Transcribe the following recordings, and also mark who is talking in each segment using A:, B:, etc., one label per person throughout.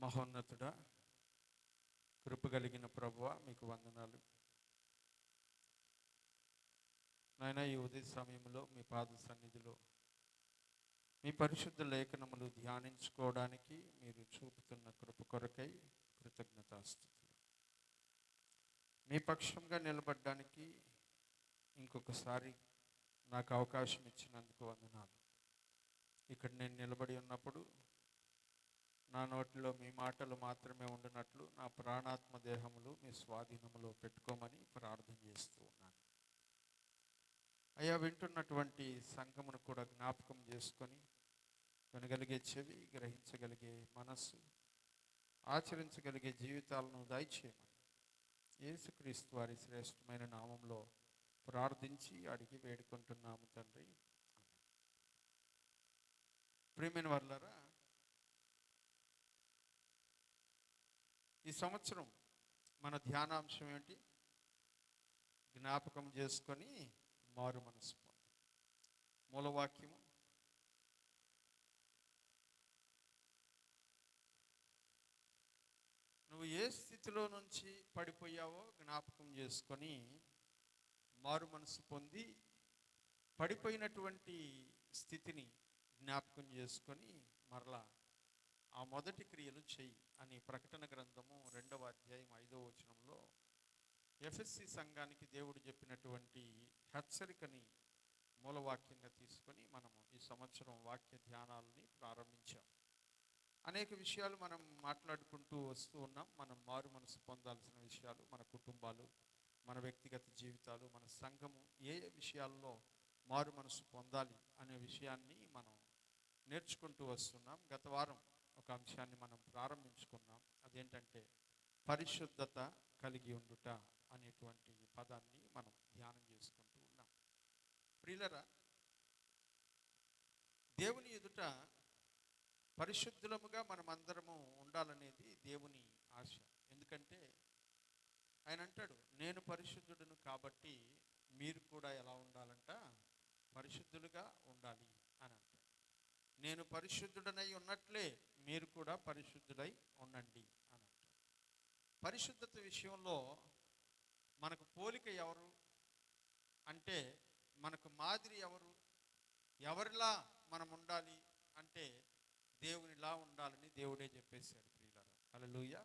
A: మహోన్నతుడా, కృప కలిగిన ప్రభువా, మీకు వందనాలు నాయన. ఈ ఉదయ సమయంలో మీ పాద సన్నిధిలో మీ పరిశుద్ధ లేఖనములు ధ్యానించుకోవడానికి మీరు చూపుతున్న కృప కొరకై కృతజ్ఞతాస్తుతులు. మీ పక్షంగా నిలబడడానికి ఇంకొకసారి నాకు అవకాశం ఇచ్చినందుకు వందనాలు. ఇక్కడ నేను నిలబడి ఉన్నప్పుడు నా నోటిలో మీ మాటలు మాత్రమే ఉండినట్లు నా ప్రాణాత్మ దేహములు మీ స్వాధీనములో పెట్టుకోమని ప్రార్థన చేస్తూ ఉన్నాను. అయ్యా, వింటున్నటువంటి సంఘమును కూడా జ్ఞాపకం చేసుకొని వినగలిగే చెవి, గ్రహించగలిగే మనస్సు, ఆచరించగలిగే జీవితాలను దయచేయమని యేసుక్రీస్తు వారి శ్రేష్టమైన నామంలో ప్రార్థించి అడిగి వేడుకుంటున్నాము తండ్రి. ప్రియమైన వారలారా, ఈ సంవత్సరం మన ధ్యానాంశం ఏంటి? జ్ఞాపకం చేసుకొని మారు మనసు పొంది. మూలవాక్యము నువ్వు ఏ స్థితిలో నుంచి పడిపోయావో జ్ఞాపకం చేసుకొని మారు మనసు పొంది, పడిపోయినటువంటి స్థితిని జ్ఞాపకం చేసుకొని మరలా ఆ మొదటి క్రియలు చెయ్యి అని ప్రకటన గ్రంథము 2వ అధ్యాయం 5వ వచనంలో ఎఫెస్సి సంఘానికి దేవుడు చెప్పినటువంటి హెచ్చరికని మూలవాక్యంగా తీసుకొని మనము ఈ సంవత్సరం వాక్య ధ్యానాలని ప్రారంభించాం. అనేక విషయాలు మనం మాట్లాడుకుంటూ వస్తూ ఉన్నాం. మనం మారు మనసు పొందాల్సిన విషయాలు, మన కుటుంబాలు, మన వ్యక్తిగత జీవితాలు, మన సంఘము ఏ విషయాల్లో మారు మనసు పొందాలి అనే విషయాన్ని మనం నేర్చుకుంటూ వస్తున్నాం. గత వారం ఒక అంశాన్ని మనం ప్రారంభించుకున్నాం. అదేంటంటే పరిశుద్ధత కలిగి ఉండుట అనేటువంటి పదాన్ని మనం ధ్యానం చేసుకుంటూ ఉన్నాం. ప్రియులరా, దేవుని ఎదుట పరిశుద్ధులముగా మనమందరము ఉండాలనేది దేవుని ఆశ. ఎందుకంటే ఆయన అంటాడు, నేను పరిశుద్ధుడును కాబట్టి మీరు కూడా ఎలా ఉండాలంట? పరిశుద్ధులుగా ఉండాలి అని అంటాడు. నేను పరిశుద్ధుడనై ఉన్నట్లే మీరు కూడా పరిశుద్ధుడై ఉండండి అని అంటాడు. పరిశుద్ధత విషయంలో మనకు పోలిక ఎవరు అంటే, మనకు మాదిరి ఎవరు? ఎవరిలా మనం ఉండాలి అంటే దేవునిలా ఉండాలని దేవుడే చెప్పేశాడు. ప్రియులారా, హల్లెలూయా.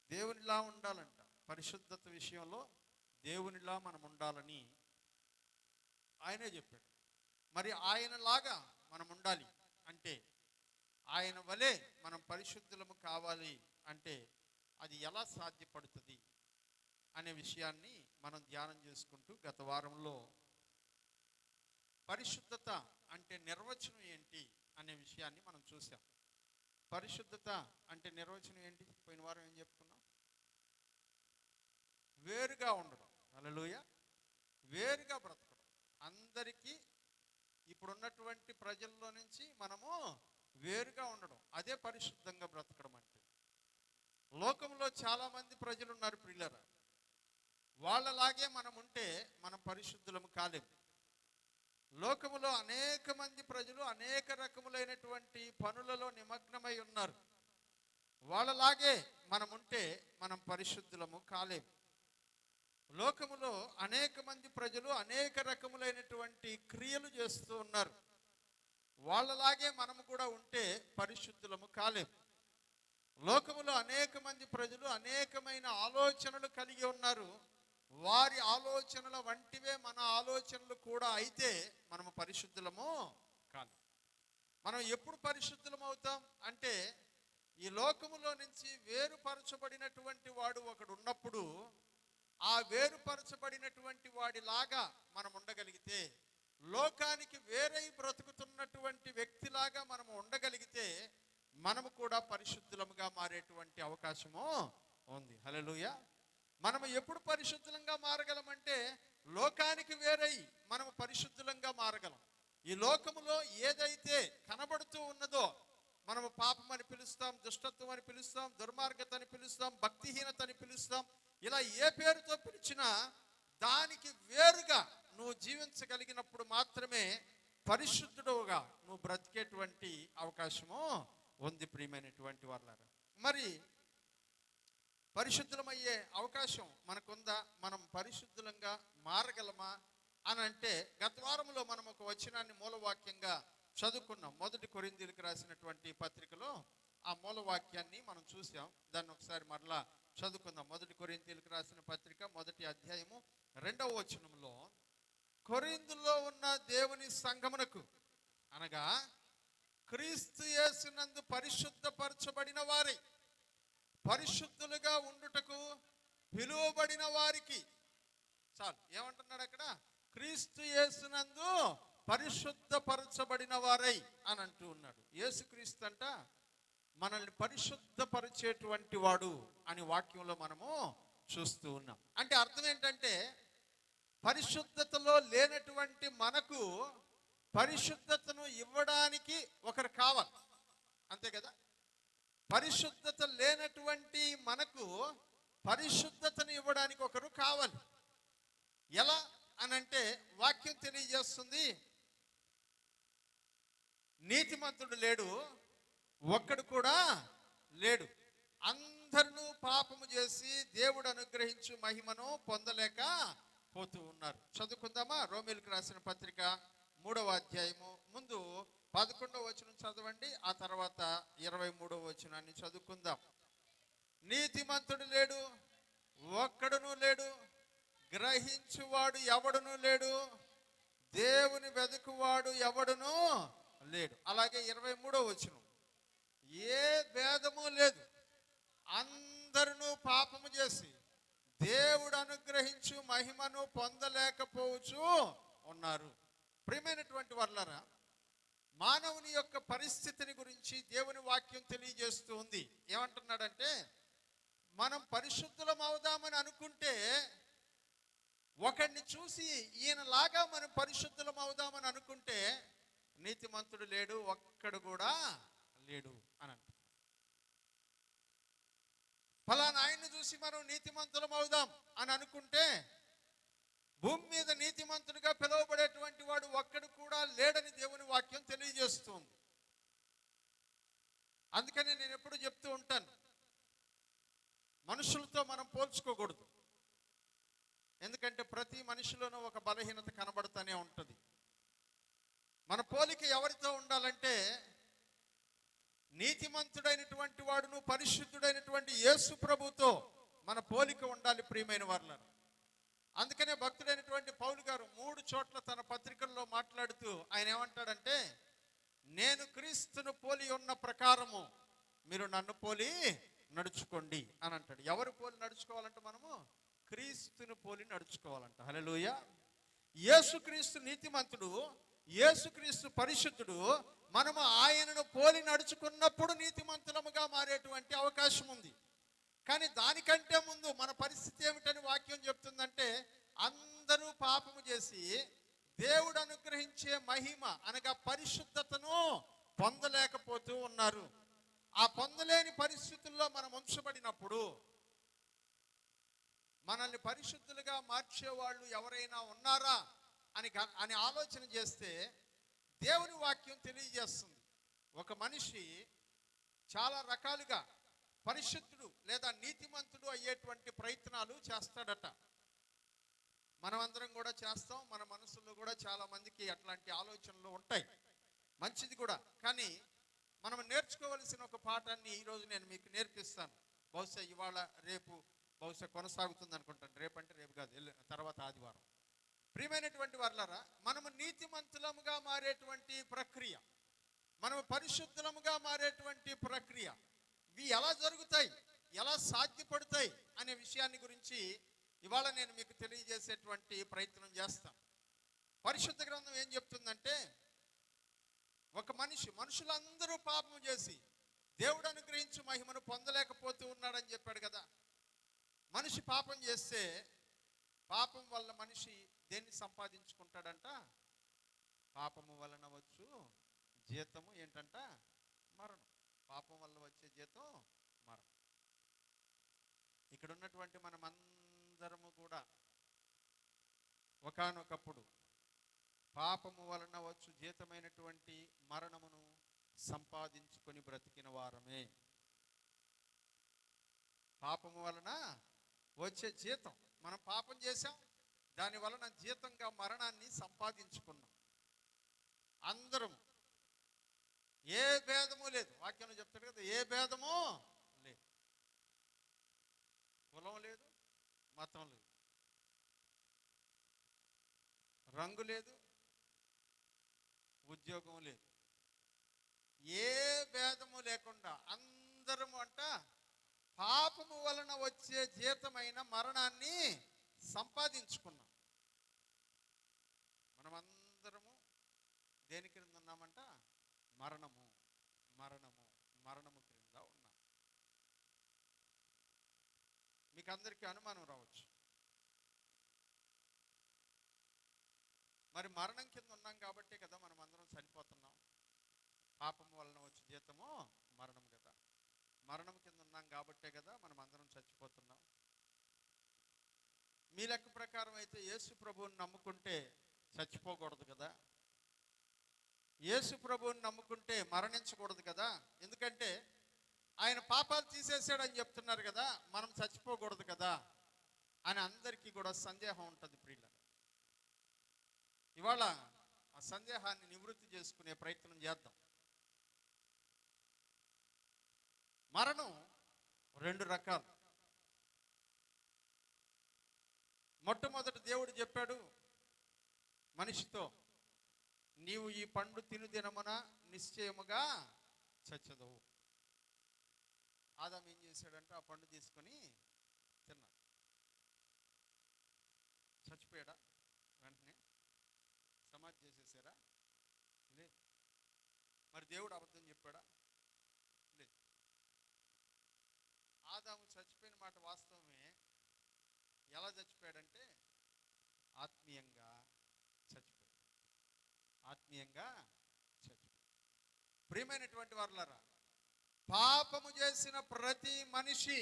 A: దేవునిలా ఉండాలంట. పరిశుద్ధత విషయంలో దేవునిలా మనం ఉండాలని ఆయనే చెప్పాడు. మరి ఆయనలాగా మనం ఉండాలి అంటే, ఆయన వలె మనం పరిశుద్ధులము కావాలి అంటే అది ఎలా సాధ్యపడుతుంది అనే విషయాన్ని మనం ధ్యానం చేసుకుంటూ గత వారంలో పరిశుద్ధత అంటే నిర్వచనం ఏంటి అనే విషయాన్ని మనం చూసాం. పరిశుద్ధత అంటే నిర్వచనం ఏంటి? పోయిన వారం ఏం చెప్పుకున్నాం? వేరుగా ఉండడం. హల్లెలూయా. వేరుగా బ్రతకడం. అందరికీ ఇప్పుడున్నటువంటి ప్రజల్లో నుంచి మనము వేరుగా ఉండడం, అదే పరిశుద్ధంగా బ్రతకడం అంటే. లోకంలో చాలామంది ప్రజలు ఉన్నారు ప్రియులరా, వాళ్ళలాగే మనం ఉంటే మనం పరిశుద్ధులము కాలేము. లోకములో అనేక మంది ప్రజలు అనేక రకములైనటువంటి పనులలో నిమగ్నమై ఉన్నారు. వాళ్ళలాగే మనం ఉంటే మనం పరిశుద్ధులము కాలేము. లోకములో అనేక మంది ప్రజలు అనేక రకములైనటువంటి క్రియలు చేస్తూ ఉన్నారు. వాళ్ళలాగే మనము కూడా ఉంటే పరిశుద్ధులము కాలేము. లోకములో అనేక మంది ప్రజలు అనేకమైన ఆలోచనలు కలిగి ఉన్నారు. వారి ఆలోచనల వంటివే మన ఆలోచనలు కూడా అయితే మనము పరిశుద్ధులము కాలేము. మనం ఎప్పుడు పరిశుద్ధులం అవుతాం అంటే, ఈ లోకములో నుంచి వేరుపరచబడినటువంటి వాడు ఒకడు ఉన్నప్పుడు, ఆ వేరుపరచబడినటువంటి వాడిలాగా మనం ఉండగలిగితే, లోకానికి వేరై బ్రతుకుతున్నటువంటి వ్యక్తిలాగా మనము ఉండగలిగితే మనము కూడా పరిశుద్ధులముగా మారేటువంటి అవకాశము ఉంది. హల్లెలూయా. మనము ఎప్పుడు పరిశుద్ధులంగా మారగలమంటే, లోకానికి వేరై మనము పరిశుద్ధులంగా మారగలం. ఈ లోకములో ఏదైతే కనబడుతూ ఉన్నదో మనము పాపం అని పిలుస్తాం, దుష్టత్వం అని పిలుస్తాం, దుర్మార్గత అని పిలుస్తాం, భక్తిహీనత అని పిలుస్తాం. ఇలా ఏ పేరుతో పిలిచినా దానికి వేరుగా నువ్వు జీవించగలిగినప్పుడు మాత్రమే పరిశుద్ధుడుగా నువ్వు బ్రతికేటువంటి అవకాశము ఉంది. ప్రియమైనటువంటి వాళ్ళారా, మరి పరిశుద్ధులమయ్యే అవకాశం మనకుందా? మనం పరిశుద్ధులంగా మారగలమా అని అంటే, గత వారంలో మనం ఒక వచనాన్ని మూలవాక్యంగా చదువుకున్నాం. 1 కొరింథీయులకు రాసినటువంటి పత్రికలో ఆ మూలవాక్యాన్ని మనం చూసాం. దాన్ని ఒకసారి మరలా చదువుకుందాం. 1 కొరింథీయులకు రాసిన పత్రిక 1వ అధ్యాయము 2వ వచనంలో, కొరింథులో ఉన్న దేవుని సంఘమునకు, అనగా క్రీస్తు యేసునందు పరిశుద్ధపరచబడిన వారై పరిశుద్ధులుగా ఉండుటకు పిలువబడిన వారికి, చాలు ఏమంటున్నాడు అక్కడ? క్రీస్తు యేసునందు పరిశుద్ధపరచబడిన వారై అని అంటూ ఉన్నాడు. యేసుక్రీస్తు అంట మనల్ని పరిశుద్ధపరిచేటువంటి వాడు అని వాక్యంలో మనము చూస్తూ ఉన్నాం. అంటే అర్థం ఏంటంటే, పరిశుద్ధతలో లేనటువంటి మనకు పరిశుద్ధతను ఇవ్వడానికి ఒకరు కావాలి, అంతే కదా? పరిశుద్ధత లేనటువంటి మనకు పరిశుద్ధతను ఇవ్వడానికి ఒకరు కావాలి. ఎలా అనంటే, వాక్యం తెలియజేస్తుంది, నీతిమంతుడు లేడు, ఒక్కడు కూడా లేడు, అందరూ పాపము చేసి దేవుడు అనుగ్రహించు మహిమను పొందలేక పోతూ ఉన్నారు. చదువుకుందామా? రోమీయులకు రాసిన పత్రిక 3వ అధ్యాయము ముందు 11వ వచనం చదవండి, ఆ తర్వాత 23వ వచనాన్ని చదువుకుందాం. నీతిమంతుడు లేడు, ఒక్కడును లేడు, గ్రహించువాడు ఎవడును లేడు, దేవుని వెదుకువాడు ఎవడును లేడు. అలాగే 23వ వచనం, ఏ భేదము లేదు, అందరూ పాపము చేసి దేవుడు అనుగ్రహించు మహిమను పొందలేకపోవచ్చు ఉన్నారు. ప్రియమైనటువంటి వారలారా, మానవుని యొక్క పరిస్థితిని గురించి దేవుని వాక్యం తెలియజేస్తూ ఉంది. ఏమంటున్నాడంటే, మనం పరిశుద్ధులం అవుదామని అనుకుంటే, ఒకడిని చూసి ఈయనలాగా మనం పరిశుద్ధులం అవుదామని అనుకుంటే, నీతిమంతుడు లేడు, ఒక్కడు కూడా లేడు అని అంట. ఫలానా ఆయన్ని చూసి మనం నీతిమంతులం అవుదాం అని అనుకుంటే, భూమి మీద నీతిమంతుడిగా పిలువబడేటువంటి వాడు ఒక్కడు కూడా లేడని దేవుని వాక్యం తెలియజేస్తుంది. అందుకని నేను ఎప్పుడు చెప్తూ ఉంటాను, మనుషులతో మనం పోల్చుకోకూడదు. ఎందుకంటే ప్రతి మనిషిలోనూ ఒక బలహీనత కనబడుతూనే ఉంటుంది. మన పోలిక ఎవరితో ఉండాలంటే, నీతిమంతుడైనటువంటి వాడును పరిశుద్ధుడైనటువంటి యేసు ప్రభుతో మన పోలిక ఉండాలి. ప్రియమైన వారలారా, అందుకనే భక్తుడైనటువంటి పౌలు గారు 3 చోట్ల తన పత్రికల్లో మాట్లాడుతూ ఆయన ఏమంటాడంటే, నేను క్రీస్తును పోలి ఉన్న ప్రకారము మీరు నన్ను పోలి నడుచుకోండి అని అంటాడు. ఎవరు పోలి నడుచుకోవాలంటే, మనము క్రీస్తును పోలి నడుచుకోవాలంట. హల్లెలూయా. యేసుక్రీస్తు నీతిమంతుడు, యేసుక్రీస్తు పరిశుద్ధుడు. మనము ఆయనను పోలి నడుచుకున్నప్పుడు నీతిమంతులముగా మారేటువంటి అవకాశం ఉంది. కానీ దానికంటే ముందు మన పరిస్థితి ఏమిటని వాక్యం చెప్తుందంటే, అందరూ పాపము చేసి దేవుడు అనుగ్రహించే మహిమ అనగా పరిశుద్ధతను పొందలేకపోతూ ఉన్నారు. ఆ పొందలేని పరిస్థితుల్లో మనం ఉంచబడినప్పుడు, మనల్ని పరిశుద్ధులుగా మార్చేవాళ్ళు ఎవరైనా ఉన్నారా అని ఆలోచన చేస్తే, దేవుని వాక్యం తెలియజేస్తుంది, ఒక మనిషి చాలా రకాలుగా పరిశుద్ధుడు లేదా నీతిమంతుడు అయ్యేటువంటి ప్రయత్నాలు చేస్తాడట. మనమందరం కూడా చేస్తాం. మన మనసుల్లో కూడా చాలా మందికి అట్లాంటి ఆలోచనలు ఉంటాయి. మంచిది కూడా. కానీ మనం నేర్చుకోవలసిన ఒక పాఠాన్ని ఈరోజు నేను మీకు నేర్పిస్తాను. బహుశా ఇవాళ రేపు బహుశా కొనసాగుతుంది అనుకుంటాను. రేపంటే రేపు కాదు, తర్వాత ఆదివారం. ప్రియమైనటువంటి వారలారా, మనము నీతిమంతులముగా మారేటువంటి ప్రక్రియ, మనము పరిశుద్ధులముగా మారేటువంటి ప్రక్రియ, ఇవి ఎలా జరుగుతాయి, ఎలా సాధ్యపడతాయి అనే విషయాన్ని గురించి ఇవాళ నేను మీకు తెలియజేసేటువంటి ప్రయత్నం చేస్తాను. పరిశుద్ధ గ్రంథం ఏం చెప్తుందంటే, ఒక మనుషులందరూ పాపం చేసి దేవుడు అనుగ్రహించు మహిమను పొందలేకపోతూ ఉన్నాడని చెప్పాడు కదా. మనిషి పాపం చేస్తే, పాపం వల్ల మనిషి దేన్ని సంపాదించుకుంటాడంట? పాపము వలన వచ్చు జీతము ఏంటంట? మరణం. పాపం వల్ల వచ్చే జీతం మరణం. ఇక్కడ ఉన్నటువంటి మనమందరము కూడా ఒకానొకప్పుడు పాపము వలన వచ్చు జీతమైనటువంటి మరణమును సంపాదించుకొని బ్రతికిన వారమే. పాపము వలన వచ్చే జీతం. మనం పాపం చేశాం, దాని వలన జీతంగా మరణాన్ని సంపాదించుకున్నాం. అందరం ఏ భేదము లేదు. వాక్యంలో చెప్తాడు కదా, ఏ భేదము లేదు. కులం లేదు, మతం లేదు, రంగు లేదు, ఉద్యోగం లేదు. ఏ భేదము లేకుండా అందరము అంట పాపము వలన వచ్చే జీతమైన మరణాన్ని సంపాదించుకున్నాం. మనమందరము దేని క్రింద ఉన్నామంట? మరణము మరణము మరణము క్రింద ఉన్నాం. మీకు అందరికీ అనుమానం రావచ్చు, మరి మరణం కింద ఉన్నాం కాబట్టే కదా మనం అందరం చనిపోతున్నాం. పాపం వలన వచ్చే జీతము మరణం కదా. మరణం కింద ఉన్నాం కాబట్టే కదా మనం అందరం చచ్చిపోతున్నాం. మీ లెక్క ప్రకారం అయితే యేసు ప్రభువుని నమ్ముకుంటే చచ్చిపోకూడదు కదా. యేసు ప్రభువుని నమ్ముకుంటే మరణించకూడదు కదా. ఎందుకంటే ఆయన పాపాలు తీసేసాడని చెప్తున్నారు కదా, మనం చచ్చిపోకూడదు కదా అని అందరికీ కూడా సందేహం ఉంటుంది ప్రియుల. ఇవాళ ఆ సందేహాన్ని నివృత్తి చేసుకునే ప్రయత్నం చేద్దాం. మరణం రెండు రకాలు. మొట్టమొదటి దేవుడు చెప్పాడు మనిషితో, నీవు ఈ పండు తిను దినమున నిశ్చయముగా చచ్చదవు. ఆదాము ఏం చేశాడంటే ఆ పండు తీసుకొని తిన్నాడు. చచ్చిపోయాడా? వెంటనే సమాధి చేసేసారా? లేదు. మరి దేవుడు అబద్ధం చెప్పాడా? లేదు. ఆదాము చచ్చిపోయిన మాట వాస్తవమే. ఎలా చచ్చిపోయాడంటే ఆత్మీయంగా చచ్చిపోయాడు. ఆత్మీయంగా చచ్చిపోయాడు. ప్రియమైనటువంటి వారులారా, పాపము చేసిన ప్రతి మనిషి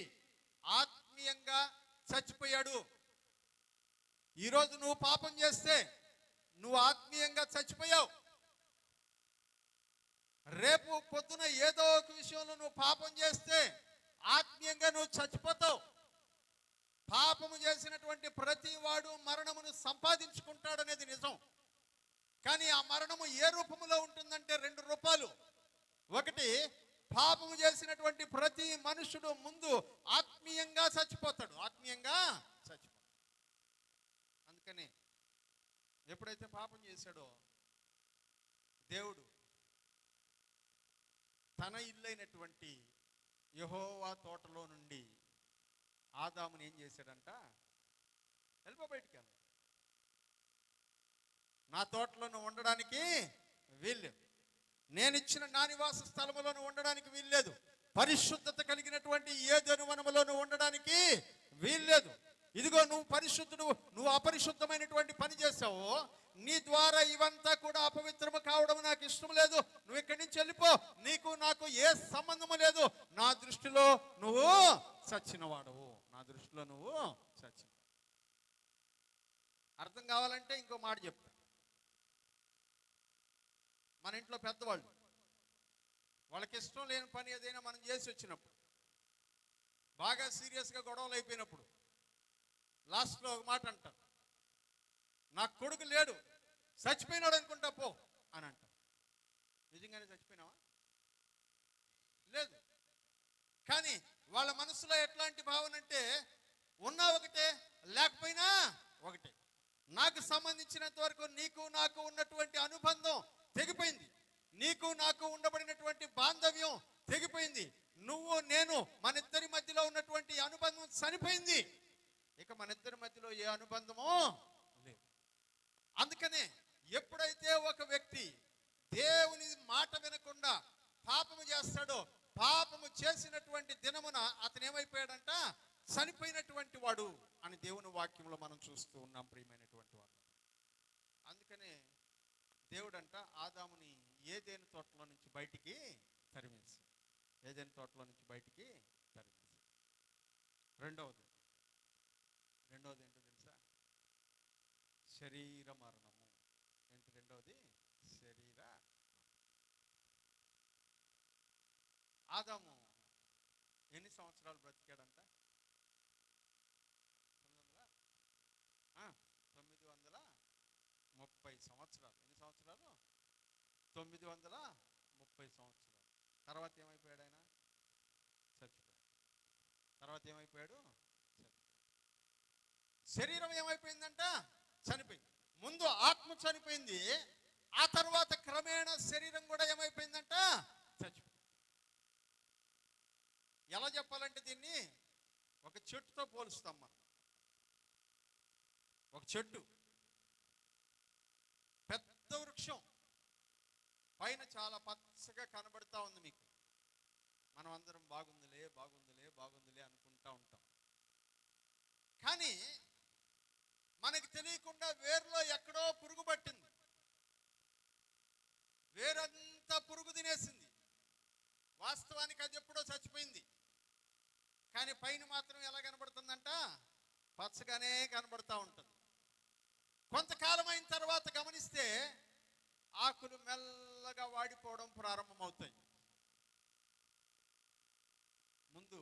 A: ఆత్మీయంగా చచ్చిపోయాడు. ఈరోజు నువ్వు పాపం చేస్తే నువ్వు ఆత్మీయంగా చచ్చిపోయావు. రేపు పొద్దున ఏదో ఒక విషయంలో నువ్వు పాపం చేస్తే ఆత్మీయంగా నువ్వు చచ్చిపోతావు. పాపము చేసినటువంటి ప్రతి వాడు మరణమును సంపాదించుకుంటాడనేది నిజం. కానీ ఆ మరణము ఏ రూపములో ఉంటుందంటే రెండు రూపాలు. ఒకటి, పాపము చేసినటువంటి ప్రతి మనుషుడు ముందు ఆత్మీయంగా చచ్చిపోతాడు. ఆత్మీయంగా చచ్చిపోతాడు. అందుకని ఎప్పుడైతే పాపం చేశాడో దేవుడు తన ఇల్లైనటువంటి యెహోవా తోటలో నుండి ఆదాముని ఏం చేశాడంట? వెళ్ళిపో, బయటికి వెళ్ళ, నా తోటలో నువ్వు ఉండడానికి వీల్లేదు, నేను ఇచ్చిన నా నివాస స్థలములో నువ్వు ఉండడానికి వీల్లేదు, పరిశుద్ధత కలిగినటువంటి ఏదెను వనములో నువ్వు ఉండడానికి వీల్లేదు. ఇదిగో నువ్వు పరిశుద్ధుడు, నువ్వు అపరిశుద్ధమైనటువంటి పని చేసావు, నీ ద్వారా ఇవంతా కూడా అపవిత్రము కావడం నాకు ఇష్టం లేదు, నువ్వు ఇక్కడి నుంచి వెళ్ళిపో, నీకు నాకు ఏ సంబంధము లేదు, నా దృష్టిలో నువ్వు చచ్చినవాడవు, నా దృష్టిలో నువ్వు చచ్చిన. అర్థం కావాలంటే ఇంకో మాట చెప్తా. మన ఇంట్లో పెద్దవాళ్ళు, వాళ్ళకి ఇష్టం లేని పని ఏదైనా మనం చేసి వచ్చినప్పుడు, బాగా సీరియస్గా గొడవలు అయిపోయినప్పుడు లాస్ట్లో ఒక మాట అంటారు, నా కొడుకు లేడు, చచ్చిపోయినాడు అనుకుంటా పో అని అంటారు. నిజంగానే చచ్చిపోయినావా? లేదు. కానీ వాళ్ళ మనసులో ఎట్లాంటి భావన అంటే, ఉన్నా ఒకటే, లేకపోయినా ఒకటే. నాకు సంబంధించినంత వరకు నీకు నాకు ఉన్నటువంటి అనుబంధం తెగిపోయింది, నీకు నాకు ఉండబడినటువంటి బాంధవ్యం తెగిపోయింది, నువ్వు నేను మన ఇద్దరి మధ్యలో ఉన్నటువంటి అనుబంధం చనిపోయింది, ఇక మన ఇద్దరి మధ్యలో ఏ అనుబంధమో లేదు. అందుకనే ఎప్పుడైతే ఒక వ్యక్తి దేవుని మాట వినకుండా పాపము చేస్తాడో, పాపము చేసినటువంటి దినమున అతను ఏమైపోయాడంట? చనిపోయినటువంటి వాడు అని దేవుని వాక్యంలో మనం చూస్తూ ఉన్నాం ప్రియమైనటువంటి వాడు. అందుకనే దేవుడంట ఆదాముని ఏదెను తోటలో నుంచి బయటికి తరిమేసి, ఏదెను తోటలో నుంచి బయటికి తరిమేసి. రెండవది ఏంటో తెలుసా? శరీర మరణము. ఏంటి రెండవది? శరీర. ఆదాము ఎన్ని సంవత్సరాలు బ్రతికాడంట? సంవత్సరాలు. ఎన్ని సంవత్సరాలు? 930 సంవత్సరాలు. తర్వాత ఏమైపోయాడు ఆయన? చచ్చిపోయాడు. తర్వాత ఏమైపోయాడు? చచ్చిపోయాడు. శరీరం ఏమైపోయిందంట? చనిపోయింది. ముందు ఆత్మ చనిపోయింది, ఆ తర్వాత క్రమేణా శరీరం కూడా ఏమైపోయిందంట? చచ్చిపోయింది. ఎలా చెప్పాలంటే దీన్ని ఒక చెట్టుతో పోలుస్తాం మనం. ఒక చెట్టు పెద్ద వృక్షం, పైన చాలా పచ్చగా కనబడతా ఉంది మీకు. మనం అందరం బాగుందిలే బాగుందిలే బాగుందిలే అనుకుంటా ఉంటాం. కానీ మనకి తెలియకుండా వేరులో ఎక్కడో పురుగు పట్టింది. వేరంతా పురుగు తినేసింది. వాస్తవానికి అది ఎప్పుడో చచ్చిపోయింది. కానీ పైన మాత్రం ఎలా కనబడుతుందంట? పచ్చగానే కనబడతా ఉంటుంది. కొంతకాలం అయిన తర్వాత గమనిస్తే ఆకులు మెల్లగా వాడిపోవడం ప్రారంభమవుతాయి. ముందు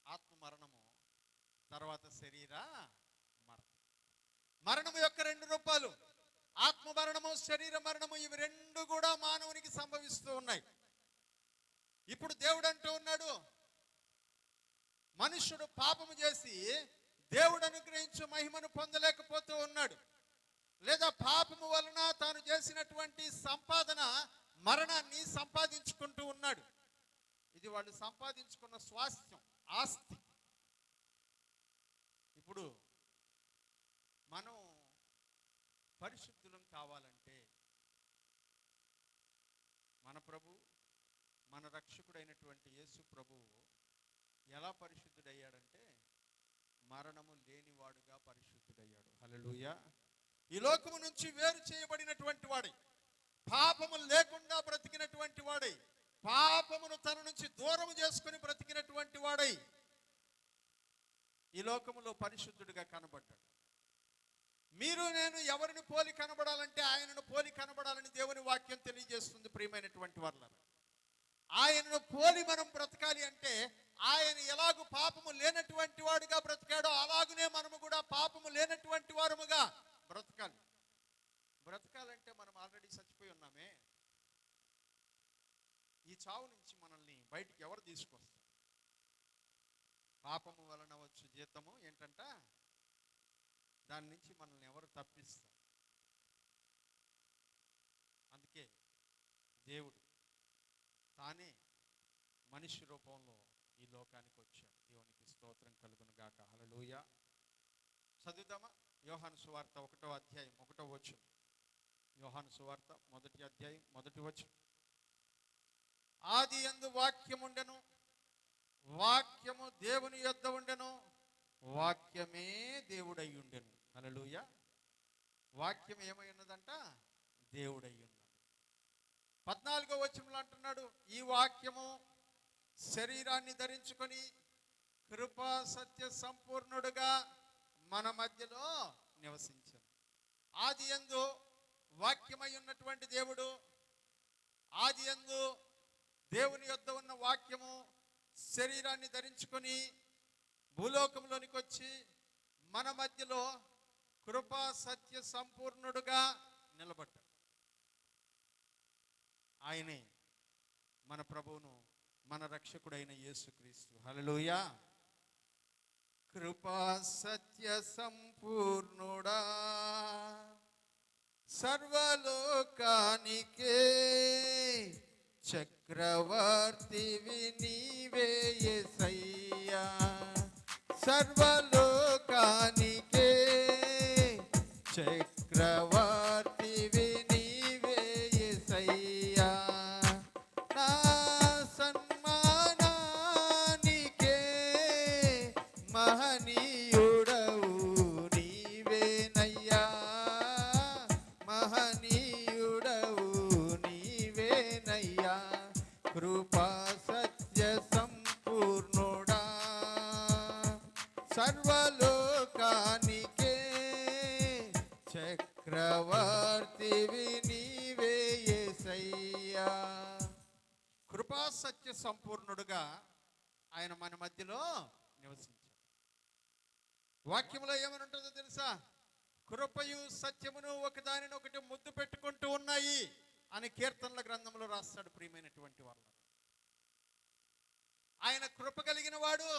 A: ఆత్మ మరణము, తర్వాత శరీర మరణం. మరణము యొక్క 2 రూపాలు, ఆత్మ మరణము, శరీర మరణము. ఇవి 2 కూడా మానవునికి సంభవిస్తూ ఉన్నాయి. ఇప్పుడు దేవుడు అంటూ ఉన్నాడు, మనుష్యుడు పాపము చేసి దేవుడు అనుగ్రహించు మహిమను పొందలేకపోతూ ఉన్నాడు. లేదా పాపము వలన తాను చేసినటువంటి సంపాదన మరణాన్ని సంపాదించుకుంటూ ఉన్నాడు. ఇది వాళ్ళు సంపాదించుకున్న స్వాస్థ్యం, ఆస్తి. ఇప్పుడు మనం పరిశుద్ధులం కావాలంటే మన ప్రభు, మన రక్షకుడైనటువంటి యేసు ప్రభువు ఎలా పరిశుద్ధుడయ్యాడంటే మరణము లేనివాడుగా పరిశుద్ధుడయ్యాడు. హల్లెలూయా. ఈ లోకము నుంచి వేరు చేయబడినటువంటి వాడై, పాపము లేకుండా బ్రతికినటువంటి వాడై, పాపమును తన నుంచి దూరం చేసుకుని బ్రతికినటువంటి వాడై ఈ లోకములో పరిశుద్ధుడిగా కనబడ్డాడు. మీరు నేను ఎవరిని పోలి కనబడాలంటే ఆయనను పోలి కనబడాలని దేవుని వాక్యం తెలియజేస్తుంది. ప్రియమైనటువంటి వారులారా, ఆయనను పోలి మనం బ్రతకాలి అంటే ఆయన ఎలాగూ పాపము లేనటువంటి వాడుగా బ్రతికాడో అలాగునే మనము కూడా పాపము లేనటువంటి వారముగా బ్రతకాలి. బ్రతకాలంటే మనం ఆల్రెడీ చచ్చిపోయి ఉన్నామే. ఈ చావు నుంచి మనల్ని బయటికి ఎవరు తీసుకొస్తారు? పాపము వలన వచ్చు జీతము ఏంటంట? దాని నుంచి మనల్ని ఎవరు తప్పిస్తారు? అందుకే దేవుడు తానే మనిషి రూపంలో ఈ లోకానికి వచ్చాడు. దేవునికి స్తోత్రం కలుగును గాక. హల్లెలూయా. చదువుదామా? యోహాను సువార్త 1వ అధ్యాయం 1వ వచనం. యోహాను సువార్త 1వ అధ్యాయం 1వ వచనం. ఆది యందు వాక్యముండెను, వాక్యము దేవుని యొద్ద ఉండెను, వాక్యమే దేవుడై ఉండెను. హల్లెలూయా. వాక్యం ఏమై ఉన్నదంట? దేవుడై ఉన్నది. 14వ వచనంలో అంటున్నాడు, ఈ వాక్యము శరీరాన్ని ధరించుకొని కృపా సత్య సంపూర్ణుడుగా మన మధ్యలో నివసించాడు. ఆది యందు వాక్యమై ఉన్నటువంటి దేవుడు, ఆది యందు దేవుని యొద్ద ఉన్న వాక్యము శరీరాన్ని ధరించుకొని భూలోకంలోనికి వచ్చి మన మధ్యలో కృపా సత్య సంపూర్ణుడుగా నిలబడ్డాడు. ఆయనే మన ప్రభువును, మన రక్షకుడైన యేసుక్రీస్తు. హల్లెలూయా. కృపా సత్య సంపూర్ణుడా, సర్వలోకానికే చక్రవర్తివి నీవే యేసయ్యా. సర్వలోకానికే చక్రవర్తివి నీవే యేసయ్యా. నా సన్మానానికే మహనీయుడవు నీవేనయ్యా, మహనీయుడవు నీవేనయ్యా. కృపా సత్య సంపూర్ణుడా, సర్వలోకానికే చక్రవర్తివి నీవే యేసయ్యా. కృపా సత్య సంపూర్ణుడుగా ఆయన మన మధ్యలో నివసించాడు. వాక్యంలో ఏమని ఉంటుందో తెలుసా? కృపయు సత్యమును ఒకదానినొకటి ముద్దు పెట్టుకుంటూ ఉన్నాయి అని కీర్తనల గ్రంథంలో రాస్తాడు. ప్రియమైనటువంటి వాళ్ళు, ఆయన కృప కలిగిన వాడు,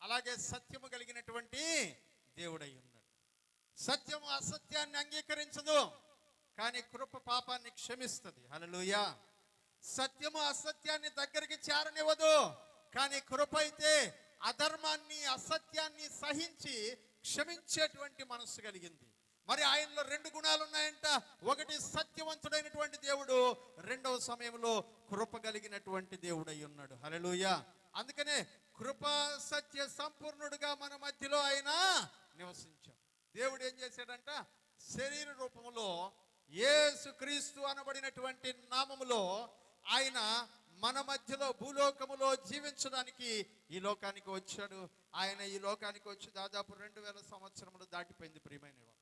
A: అలాగే సత్యము కలిగినటువంటి దేవుడై ఉన్నాడు. సత్యము అసత్యాన్ని అంగీకరించదు, కానీ కృప పాపాన్ని క్షమిస్తుంది. హల్లెలూయా. సత్యము అసత్యాన్ని దగ్గరికి చేరనివ్వదు, కానీ కృప అయితే అధర్మాన్ని అసత్యాన్ని సహించి క్షమించేటువంటి మనస్సు కలిగింది. మరి ఆయనలో రెండు గుణాలు ఉన్నాయంట. ఒకటి సత్యవంతుడైనటువంటి దేవుడు, రెండవ సమయంలో కృప కలిగినటువంటి దేవుడై ఉన్నాడు. హల్లెలూయా. అందుకనే కృపా సత్య సంపూర్ణుడుగా మన మధ్యలో ఆయన నివసించాడు. దేవుడు ఏం చేశాడంట, శరీర రూపములో యేసుక్రీస్తు అనబడినటువంటి నామములో ఆయన మన మధ్యలో భూలోకములో జీవించడానికి ఈ లోకానికి వచ్చాడు. ఆయన ఈ లోకానికి వచ్చి దాదాపు 2000 సంవత్సరములు దాటిపోయింది. ప్రియమైన వారు,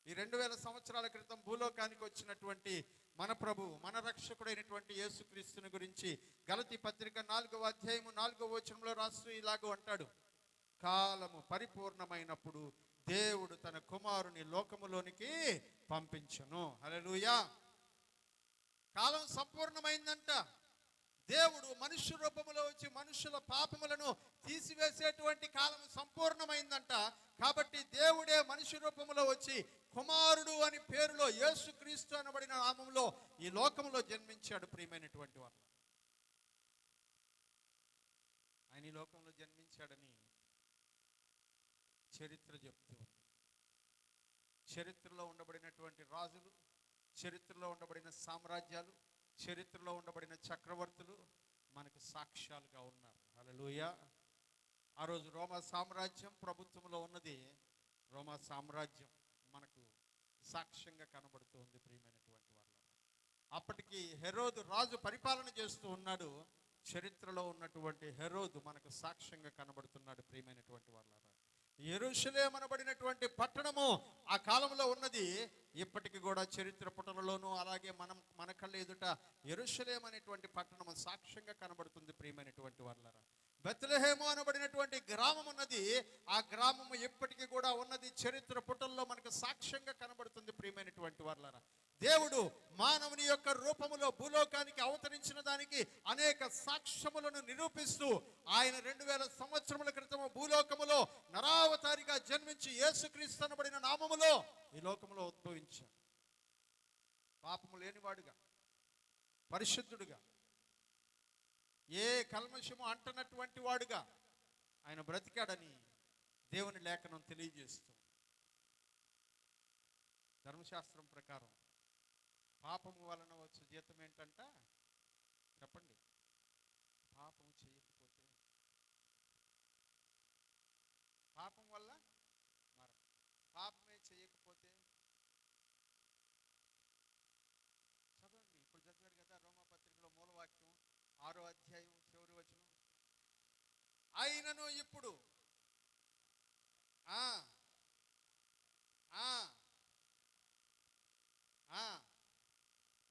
A: ఈ 2000 సంవత్సరాల క్రితం భూలోకానికి వచ్చినటువంటి మన ప్రభు, మన రక్షకుడైనటువంటి యేసుక్రీస్తుని గురించి గలతీ పత్రిక 4వ అధ్యాయము 4వ వచనంలో రాస్తూ ఇలాగూ అంటాడు, కాలము పరిపూర్ణమైనప్పుడు దేవుడు తన కుమారుని లోకములోనికి పంపించెను. హల్లెలూయా. కాలం సంపూర్ణమైందంట. దేవుడు మనుష్య రూపములో వచ్చి మనుషుల పాపములను తీసివేసేటువంటి కాలం సంపూర్ణమైందంట. కాబట్టి దేవుడే మనుష్య రూపములో వచ్చి కుమారుడు అని పేరులో యేసుక్రీస్తు అనబడిన నామములో ఈ లోకములో జన్మించాడు. ప్రియమైనటువంటి వారు, ఆయన ఈ లోకంలో జన్మించాడని చరిత్ర చెప్తూ ఉంది. చరిత్రలో ఉండబడినటువంటి రాజులు, చరిత్రలో ఉండబడిన సామ్రాజ్యాలు, చరిత్రలో ఉండబడిన చక్రవర్తులు మనకు సాక్ష్యాలుగా ఉన్నారు. హల్లెలూయా. ఆ రోజు రోమా సామ్రాజ్యం ప్రభుత్వంలో ఉన్నది. రోమా సామ్రాజ్యం మనకు సాక్ష్యంగా కనబడుతూ ఉంది. ప్రియమైనటువంటి వాళ్ళ, అప్పటికి హెరోదు రాజు పరిపాలన చేస్తూ ఉన్నాడు. చరిత్రలో ఉన్నటువంటి హెరోదు మనకు సాక్ష్యంగా కనబడుతున్నాడు. ప్రియమైనటువంటి వాళ్ళ, యెరూషలేము అనబడినటువంటి పట్టణము ఆ కాలంలో ఉన్నది. ఇప్పటికి కూడా చరిత్ర పుటలలోనూ అలాగే మన కళ్ళ ఎదుట యెరూషలేము అనేటువంటి పట్టణము సాక్ష్యంగా కనబడుతుంది. ప్రియమైనటువంటి వాళ్ళారా, బెత్లెహేము అనబడినటువంటి గ్రామం ఉన్నది. ఆ గ్రామము ఇప్పటికీ కూడా ఉన్నది. చరిత్ర పుటల్లో మనకు సాక్ష్యంగా కనబడుతుంది. ప్రియమైనటువంటి వాళ్ళారా, దేవుడు మానవుని యొక్క రూపములో భూలోకానికి అవతరించిన దానికి అనేక సాక్ష్యములను నిరూపిస్తూ ఆయన 2000 సంవత్సరముల క్రితము భూలోకములో నరావతారిగా జన్మించి యేసుక్రీస్తు అనబడిన నామములో ఈ లోకములో ఉద్భవించాడు. పాపము లేనివాడుగా, పరిశుద్ధుడుగా, ఏ కల్మషము అంటనటువంటి వాడుగా ఆయన బ్రతికాడని దేవుని లేఖనం తెలియజేస్తూ, ధర్మశాస్త్రం ప్రకారం పాపము వలన వచ్చే జీతం ఏంటంట చెప్పండి? పాపము చేయకపోతే, పాపం వల్ల మరణం. పాపమే చేయకపోతే, చదవండి, ఇప్పుడు చదివారు కదా రోమాపత్రికలో మూలవాక్యం 6వ అధ్యాయం చివరి వచనం. అయినను ఇప్పుడు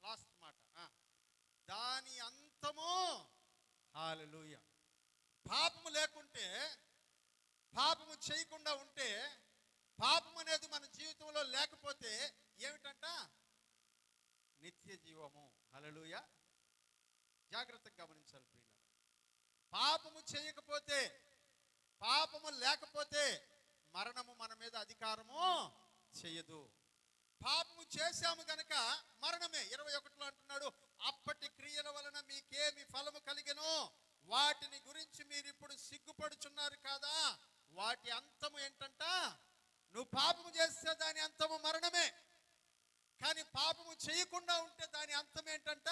A: లాస్ట్ మాట, దాని అంతము, హల్లెలూయా. పాపము లేకుంటే, పాపము చేయకుండా ఉంటే, పాపం అనేది మన జీవితంలో లేకపోతే ఏమిటంట? నిత్య జీవము. హల్లెలూయా. జాగ్రత్తగా గమనించాలి ప్రియులారా. పాపము చేయకపోతే, పాపము లేకపోతే మరణము మన మీద అధికారము చేయదు. పాపము చేశాము గనక మరణమే. 21లో అంటున్నాడు, అప్పటి క్రియల వలన మీకేమి ఫలము కలిగెనో వాటిని గురించి మీరు ఇప్పుడు సిగ్గుపడుచున్నారు కాదా? వాటి అంతము ఏంటంట? నువ్వు పాపము చేస్తే దాని అంతము మరణమే. కానీ పాపము చేయకుండా ఉంటే దాని అంతం ఏంటంట?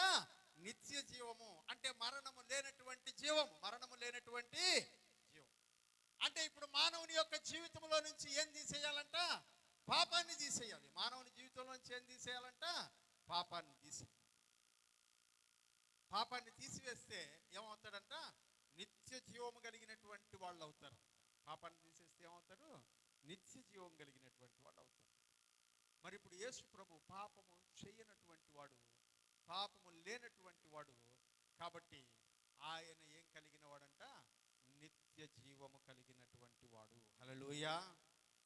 A: నిత్య జీవము. అంటే మరణము లేనటువంటి జీవము, మరణము లేనటువంటి జీవం. అంటే ఇప్పుడు మానవుని యొక్క జీవితంలో నుంచి ఏం తీసేయాలంట? పాపాన్ని తీసేయాలి. మానవుని జీవితంలో నుంచి ఏం తీసేయాలంట? పాపాన్ని తీసేయాలి. పాపాన్ని తీసివేస్తే ఏమవుతాడంట? నిత్య జీవము కలిగినటువంటి వాళ్ళు అవుతారు. పాపాన్ని తీసేస్తే ఏమవుతారు? నిత్య జీవం కలిగినటువంటి వాళ్ళు అవుతారు. మరి ఇప్పుడు యేసు ప్రభు పాపము చేయనటువంటి వాడు, పాపము లేనటువంటి వాడు. కాబట్టి ఆయన ఏం కలిగిన వాడంట? నిత్య జీవము కలిగినటువంటి వాడు. హల్లెలూయా.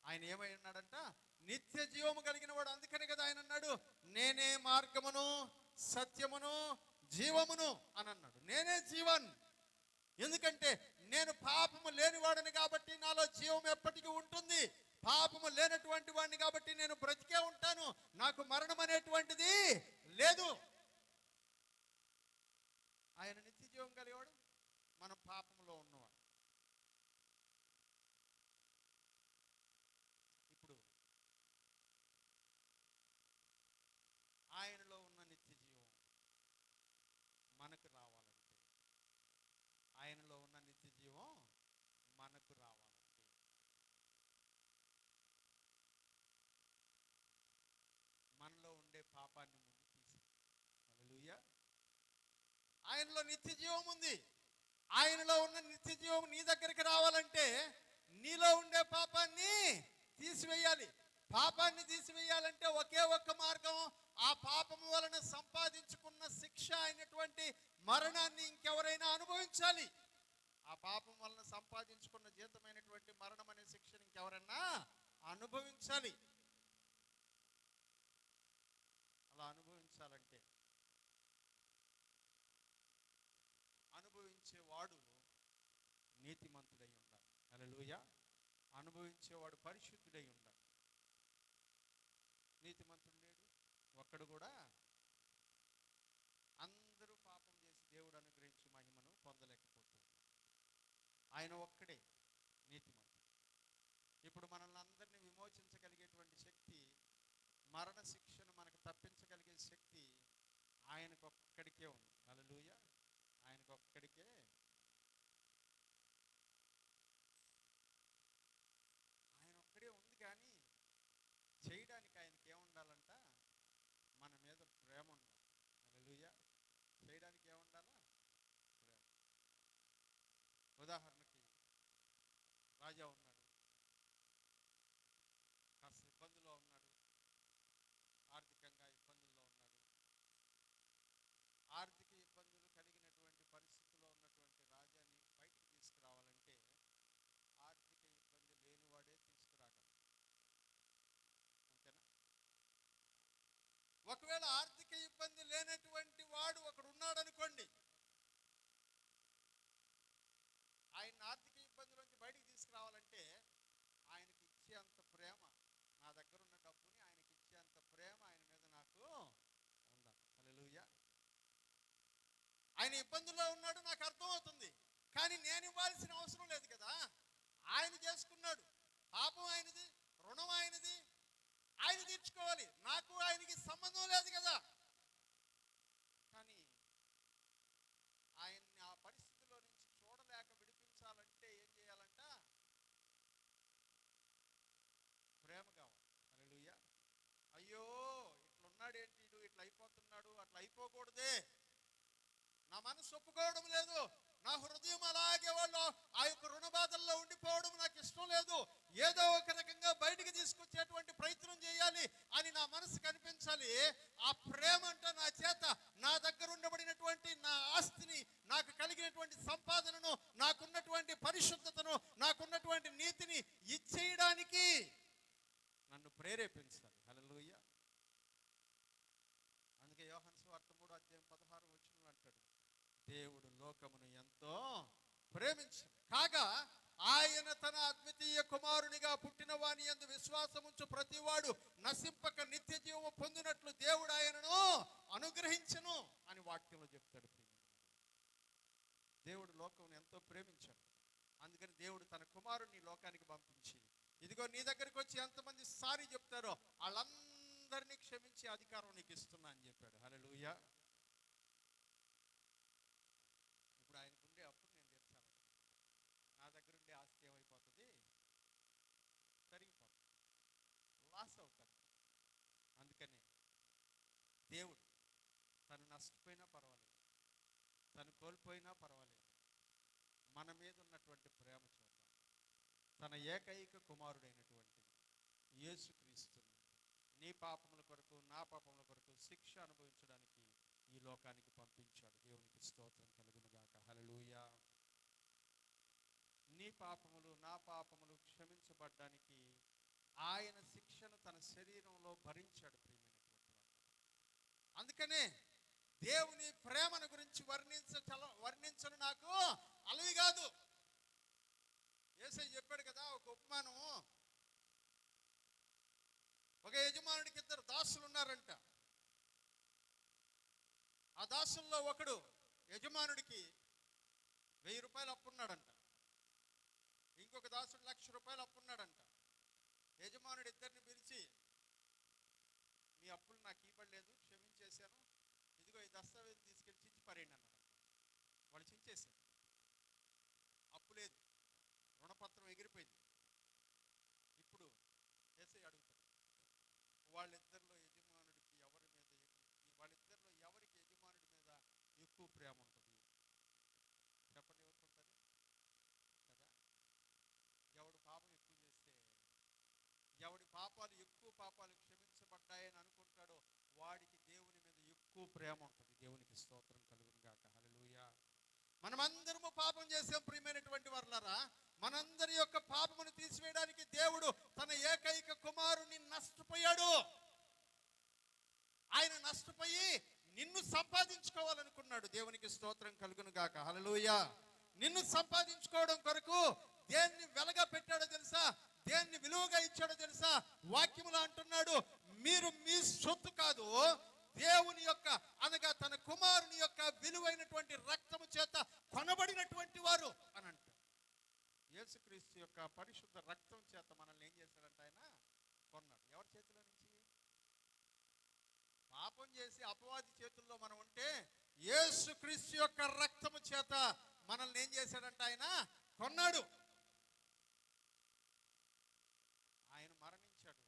A: ఆయన ఏమై ఉన్నాడంట? నిత్య జీవము కలిగిన వాడు. అందుకని కదా ఆయన అన్నాడు, నేనే మార్గమును సత్యమును జీవమును అని అన్నాడు. నేనే జీవన్. ఎందుకంటే నేను పాపము లేనివాడని కాబట్టి నాలో జీవం ఎప్పటికీ ఉంటుంది. పాపము లేనటువంటి వాడిని కాబట్టి నేను బ్రతికే ఉంటాను. నాకు మరణం అనేటువంటిది లేదు. ఆయన నిత్య జీవం కలిగేవాడు, మనం పాపంలో ఉన్నవాడు. ఇప్పుడు ఆయనలో ఉన్న నిత్య జీవం మనకు రావాలంటే, ఆయనలో ఉన్న నిత్య జీవం మనకు రావాలంటే మనలో ఉండే పాపాన్ని ముందు తీసి, హల్లెలూయా, ఆయనలో నిత్య జీవం ఉంది. ఆయనలో ఉన్న నిత్య జీవం నీ దగ్గరికి రావాలంటే నీలో ఉండే పాపాన్ని తీసివేయాలి. పాపాన్ని తీసివేయాలంటే ఒకే ఒక్క మార్గం, ఆ పాపము వలన సంపాదించుకున్న శిక్ష అయినటువంటి మరణాన్ని ఇంకెవరైనా అనుభవించాలి. ఆ పాపం వలన సంపాదించుకున్న జీతమైనటువంటి మరణం అనే శిక్షను ఇంకెవరైనా అనుభవించాలి. అలా అనుభవించాలంటే అనుభవించేవాడు నీతిమంతుడై ఉండాలి. హల్లెలూయా. అనుభవించేవాడు పరిశుద్ధుడై ఉండాలి. నీతిమంతుడు లేడు ఒక్కడు కూడా. అందరూ పాపం చేసి దేవుడు అనుగ్రహించి మహిమను పొందలేకపోతున్నారు. ఆయన ఒక్కడే నీతిమంతుడు. ఇప్పుడు మనల్ని అందరినీ విమోచించగలిగేటువంటి శక్తి, మరణ శిక్షను మనకు తప్పించగలిగే శక్తి ఆయనకు ఒక్కడికే ఉంది. హల్లెలూయా. ఆయనకు ఒక్కడికే. ఆయన ఒక్కడే ఉంది. కానీ చేయడానికి ఆయనకి ఏముండాలంట? మన మీద ప్రేమ ఉండాలి. హల్లెలూయా. చేయడానికి ఏముండాలా? ప్రేమ. ఉదాహరణకి రాజా ఉన్నాడు, కాస్త ఇబ్బందులో ఉన్నాడు, ఆర్థికంగా ఇబ్బందుల్లో ఉన్నాడు. ఆర్థిక ఇబ్బందులు కలిగినటువంటి పరిస్థితుల్లో ఉన్నటువంటి రాజాని బయటికి తీసుకురావాలంటే ఆర్థిక ఇబ్బంది లేనివాడే తీసుకురాగలడు. అంతేనా? ఒకవేళ ఆర్థిక ఇబ్బంది లేనటువంటి వాడు ఒకడు ఉన్నాడు అనుకోండి, ఆయన ఆర్థిక ఇబ్బంది నుంచి బయటికి తీసుకురావాలంటే ఆయనకి ఇచ్చేంత ప్రేమ, నా దగ్గర ఉన్న డబ్బుని ఆయనకి ఇచ్చేంత ప్రేమ ఆయన మీద నాకు ఉండాలి. హల్లెలూయా. ఆయన ఇబ్బందుల్లో ఉన్నాడు, నాకు అర్థమవుతుంది. కానీ నేను ఇవ్వాల్సిన అవసరం లేదు కదా. ఆయన చేసుకున్నాడు. పాపం ఆయనది, రుణం ఆయనది, ఆయన తీర్చుకోవాలి. నాకు ఆయనకి సంబంధం లేదు కదా. కానీ ఆయన్ని ఆ పరిస్థితిలో నుంచి చూడలేక విడిపించాలంటే ఏం చేయాలంట? ప్రేమ కావాలి. హల్లెలూయా. అయ్యో ఇట్లున్నాడేంటి, ఇట్లా అయిపోతున్నాడు, అట్లా అయిపోకూడదే, నా మనసు ఒప్పుకోవడం లేదు, నా హృదయం అలాగే వాళ్ళు ఆ యొక్క రుణ బాధల్లో ఉండిపోవడం నాకు ఇష్టం లేదు, ఏదో ఒక రకంగా బయటికి తీసుకొచ్చేటువంటి ప్రయత్నం చేయాలి అని నా మనసు కనిపించాలి. ఆ ప్రేమ అంట నా చేత నా దగ్గర ఉండబడినటువంటి నా ఆస్తిని, నాకు కలిగినటువంటి సంపాదనను, నాకున్నటువంటి పరిశుద్ధతను, నాకున్నటువంటి నీతిని ఇచ్చేయడానికి నన్ను ప్రేరేపించాలి. హల్లెలూయా. అందుకే యోహాను సువార్త 3:16 అంటాడు, దేవుడు లోకమును ఎంతో ప్రేమించాడు కాగా ఆయన తన అద్వితీయ కుమారునిగా పుట్టిన వాని యందు విశ్వాసముంచు ప్రతివాడు నశింపక నిత్య జీవము పొందినట్లు దేవుడు ఆయనను అనుగ్రహించును అని వాక్యంలో చెప్తాడు. దేవుడు లోకమును ఎంతో ప్రేమించాడు. అందుకని దేవుడు తన కుమారుని లోకానికి పంపించి, ఇదిగో నీ దగ్గరికి వచ్చి ఎంతమంది సారీ చెప్తారో వాళ్ళందరినీ క్షమించే అధికారం నీకు ఇస్తున్నా అని చెప్పాడు. హల్లెలూయా. ఇప్పుడు ఆయనకుండే అప్పుడు నేను తీర్చాను, నా దగ్గర ఉండే ఆస్తి ఏమైపోతుంది? తరిగిపోతుంది, లాస్ అవుతాను. అందుకనే దేవుడు తను నష్టపోయినా పర్వాలేదు, తను కోల్పోయినా పర్వాలేదు, మన మీద ఉన్నటువంటి ప్రేమ చూద్దాం. తన ఏకైక కుమారుడైనటువంటి యేసుక్రీస్తును నీ పాపముల కొరకు, నా పాపముల కొరకు శిక్ష అనుభవించడానికి ఈ లోకానికి పంపించాడు. దేవునికి స్తోత్రం కలుగును గాక. హల్లెలూయా. నీ పాపములు, నా పాపములు క్షమించబడ్డానికి ఆయన శిక్షను తన శరీరంలో భరించాడు ప్రియమైనటువంటి వారు. అందుకనే దేవుని ప్రేమను గురించి వర్ణించను నాకు అలవి కాదు. యేసయ్య చెప్పాడు కదా ఒక ఉపమానం. ఒక యజమానుడికి ఇద్దరు దాసులు ఉన్నారంట. ఆ దాసుల్లో ఒకడు యజమానుడికి 1000 రూపాయలు అప్పున్నాడంట. ఇంకొక దాసుడు 1,00,000 రూపాయలు అప్పున్నాడంట. యజమానుడు ఇద్దరిని పిలిచి, మీ అప్పులు నాకు ఇవ్వలేదు, క్షమించేశాను, ఇదిగో ఈ దస్తావేజు తీసుకెళ్ళి చించి పరేయండి అన్నాడు. వాళ్ళు చించేశారు. అప్పు లేదు, రుణపత్రం ఎగిరిపోయింది. ఇప్పుడు యేసయ్య అడుగుతాడు, వాళ్ళిద్దరిలో ఎవరికి యజమానుడి మీద ఎక్కువ ప్రేమ ఉంటుంది? చెప్పండి, ఎవరికి ఉంటుంది కదా? ఎవడు పాపం ఎక్కువ చేస్తే, ఎవడి ఎక్కువ పాపాలు క్షమించబడ్డాయని అనుకుంటాడో వాడికి దేవుని మీద ఎక్కువ ప్రేమ ఉంటుంది. దేవునికి స్తోత్రం కలుగును గాక. హల్లెలూయా. మనమందరము పాపం చేసాం ప్రియమైనటువంటి వారలారా. మనందరి యొక్క పాపమును తీసివేయడానికి దేవుడు తన ఏకైక కుమారుని నష్టపోయాడు. ఆయన నష్టపోయి నిన్ను సంపాదించుకోవాలనుకున్నాడు. దేవునికి స్తోత్రం కలుగును గాక. హల్లెలూయా. నిన్ను సంపాదించుకోవడం కొరకు దేన్ని వెలగా పెట్టాడో తెలుసా? దేన్ని విలువగా ఇచ్చాడో తెలుసా? వాక్యములో అంటున్నాడు, మీరు మీ సొత్తు కాదు, దేవుని యొక్క అనగా తన కుమారుని యొక్క విలువైనటువంటి రక్తము చేత కొనబడినటువంటి వారు అని అంటారు. యేసుక్రీస్తు యొక్క పరిశుద్ధ రక్తం చేత మనల్ని ఏం చేశాడంట? ఆయన కొన్నాడు. ఎవరి చేతిలో నుంచి? పాపం చేసి అపవాది చేతుల్లో మనం ఉంటే యేసుక్రీస్తు యొక్క రక్తము చేత మనల్ని ఏం చేశాడంట? ఆయన కొన్నాడు. ఆయన మరణించాడు,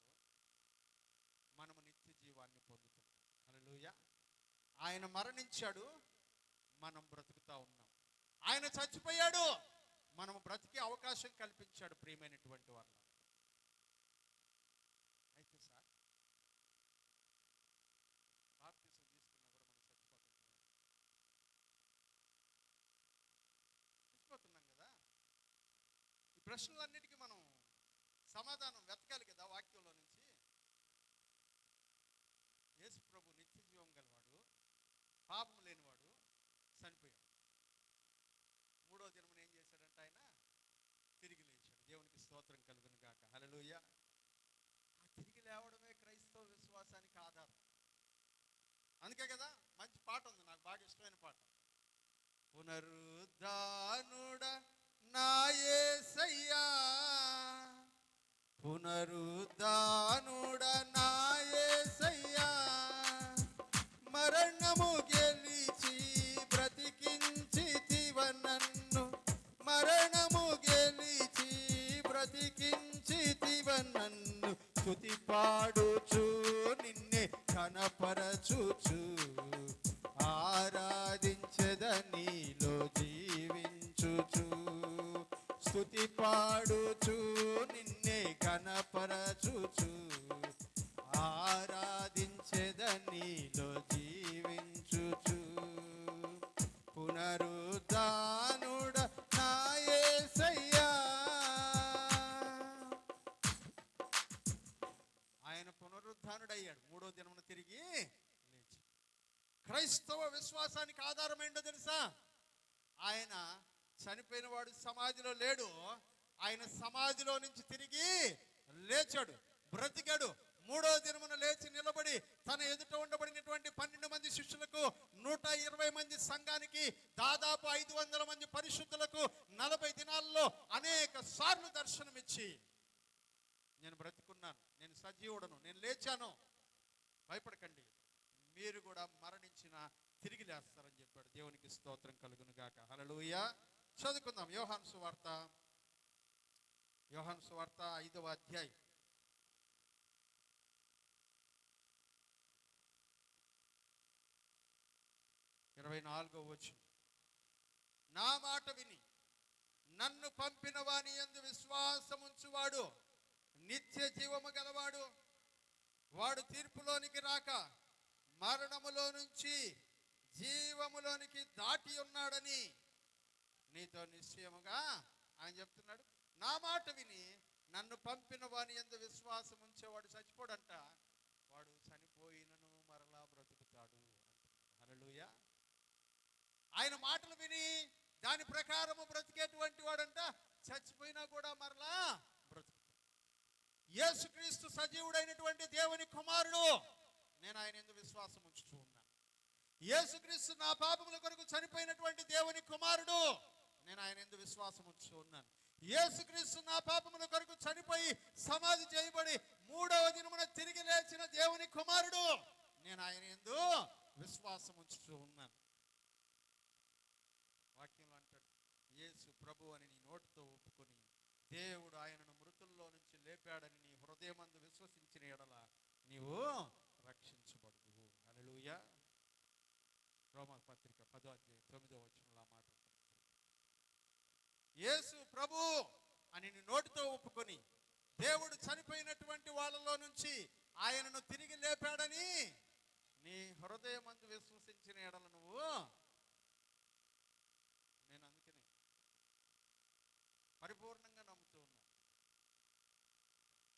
A: మనము నిత్య జీవాన్ని పొందుతున్నాం. హల్లెలూయా. ఆయన మరణించాడు, మనం బ్రతుకుతా ఉన్నాం. ఆయన చచ్చిపోయాడు, మనము బ్రతికే అవకాశం కల్పించాడు. ప్రియమైనటువంటి వాళ్ళు, అయితే సార్ బాప్తిసం తీసుకున్నా కూడా మనం చచ్చిపోతున్నాం కదా. ఈ ప్రశ్నలన్నిటికీ మనం సమాధానం వెతకాలి కదా వాక్యంలో నుంచి. యేసు ప్రభు నిత్య జీవం గలవాడు, పాపం లేనివాడు, చనిపోయాడు. 3వ దినమున ఏం చేశాడంటే? ఆయన తిరిగి లేచాడు. దేవునికి స్తోత్రం కలుగును గాక. హల్లెలూయా. ఆ తిరిగి లేవడమే క్రైస్తవ విశ్వాసానికి ఆధారం. అందుకే కదా మంచి పాట ఉంది, నాకు బాగా ఇష్టమైన పాట. పునరుద్ధానుడ నా యేసయ్యా, పునరుద్ధానుడ నా యేసయ్యా, మరణము గెలిచి బ్రతికించితివ నన్ను, మరణము గెలిచి బ్రతికించితివ నన్ను, స్తుతి పాడుచు నిన్నే కనపరచుచు, ఆరాధించెద నీలో జీవించుచు, స్తుతి పాడుచు నిన్నే కనపరచుచు, ఆరాధించెద నీలో జీవించుచు, పునరుద్ధానుడ నా యేసయ్యా. ఆయన పునరుద్ధానుడయ్యాడు, 3వ దినమున తిరిగి లేచి. క్రైస్తవ విశ్వాసానికి ఆధారం ఏంటో తెలుసా? ఆయన చనిపోయిన వాడు సమాధిలో లేడు, ఆయన సమాధిలో నుంచి తిరిగి లేచాడు, బ్రతికాడు. 3వ దినమున లేచి నిలబడి తన ఎదుట ఉండబడినటువంటి 12 మంది శిష్యులకు, 120 మంది సంఘానికి, దాదాపు 500 మంది పరిశుద్ధులకు 40 దినాల్లో అనేక సార్లు దర్శనమిచ్చి, నేను బ్రతికున్నాను, నేను సజీవుడను, నేను లేచాను, భయపడకండి, మీరు కూడా మరణించిన తిరిగి లేస్తారని చెప్పాడు. దేవునికి స్తోత్రం కలుగును గాక. హల్లెలూయా. చదువుకుందాం యోహాను సువార్త 5వ అధ్యాయం 24వ వచనం. నా మాట విని నన్ను పంపిన వాని యందు విశ్వాసముంచువాడు నిత్య జీవము గలవాడు, వాడు తీర్పులోనికి రాక మరణములో నుంచి జీవములోనికి దాటి ఉన్నాడని నీతో నిశ్చయముగా ఆయన చెప్తున్నాడు. నా మాట విని నన్ను పంపిన వాని యందు విశ్వాసం ఉంచేవాడు చచ్చిపోడంట, వాడు చనిపోయినను మరలా బ్రతుకుతాడు. హల్లెలూయా. ఆయన మాటలు విని దాని ప్రకారము బ్రతికేటువంటి వాడంట చచ్చిపోయినా కూడా మరలా బ్రతుకుతాడు. యేసుక్రీస్తు సజీవుడైనటువంటి దేవుని కుమారుడు, నేను ఆయన యందు విశ్వాసం ఉంచుతూ ఉన్నాను. యేసుక్రీస్తు నా పాపముల కొరకు చనిపోయినటువంటి దేవుని కుమారుడు, నేను ఆయన యందు విశ్వాసం ఉంచుతూ ఉన్నాను. యేసుక్రీస్తు నా పాపముల కొరకు చనిపోయి సమాధి చేయబడి 3వ దినమున తిరిగి లేచిన దేవుని కుమారుడు, నేను ఆయన యందు విశ్వాసం ఉంచుతూ ఉన్నాను. వాక్యంలో అంటాడు, యేసు ప్రభు అని నీ నోటితో ఒప్పుకొని దేవుడు ఆయనను మృతుల్లో నుంచి లేపాడని నీ హృదయమందు విశ్వసించిన ఎడల నీవు రక్షించబడుదువు. హల్లెలూయా. రోమా పత్రిక 10వ అధ్యాయం 9వ వచనంలో ఆ మాట ఉంటుంది. యేసు ప్రభు అని నీ నోటితో ఒప్పుకొని దేవుడు చనిపోయినటువంటి వాళ్ళలో నుంచి ఆయనను తిరిగి లేపాడని నీ హృదయమందు విశ్వసించిన ఎడల నువ్వు, నేను అందుకనే పరిపూర్ణంగా నమ్ముతూ ఉన్నాను,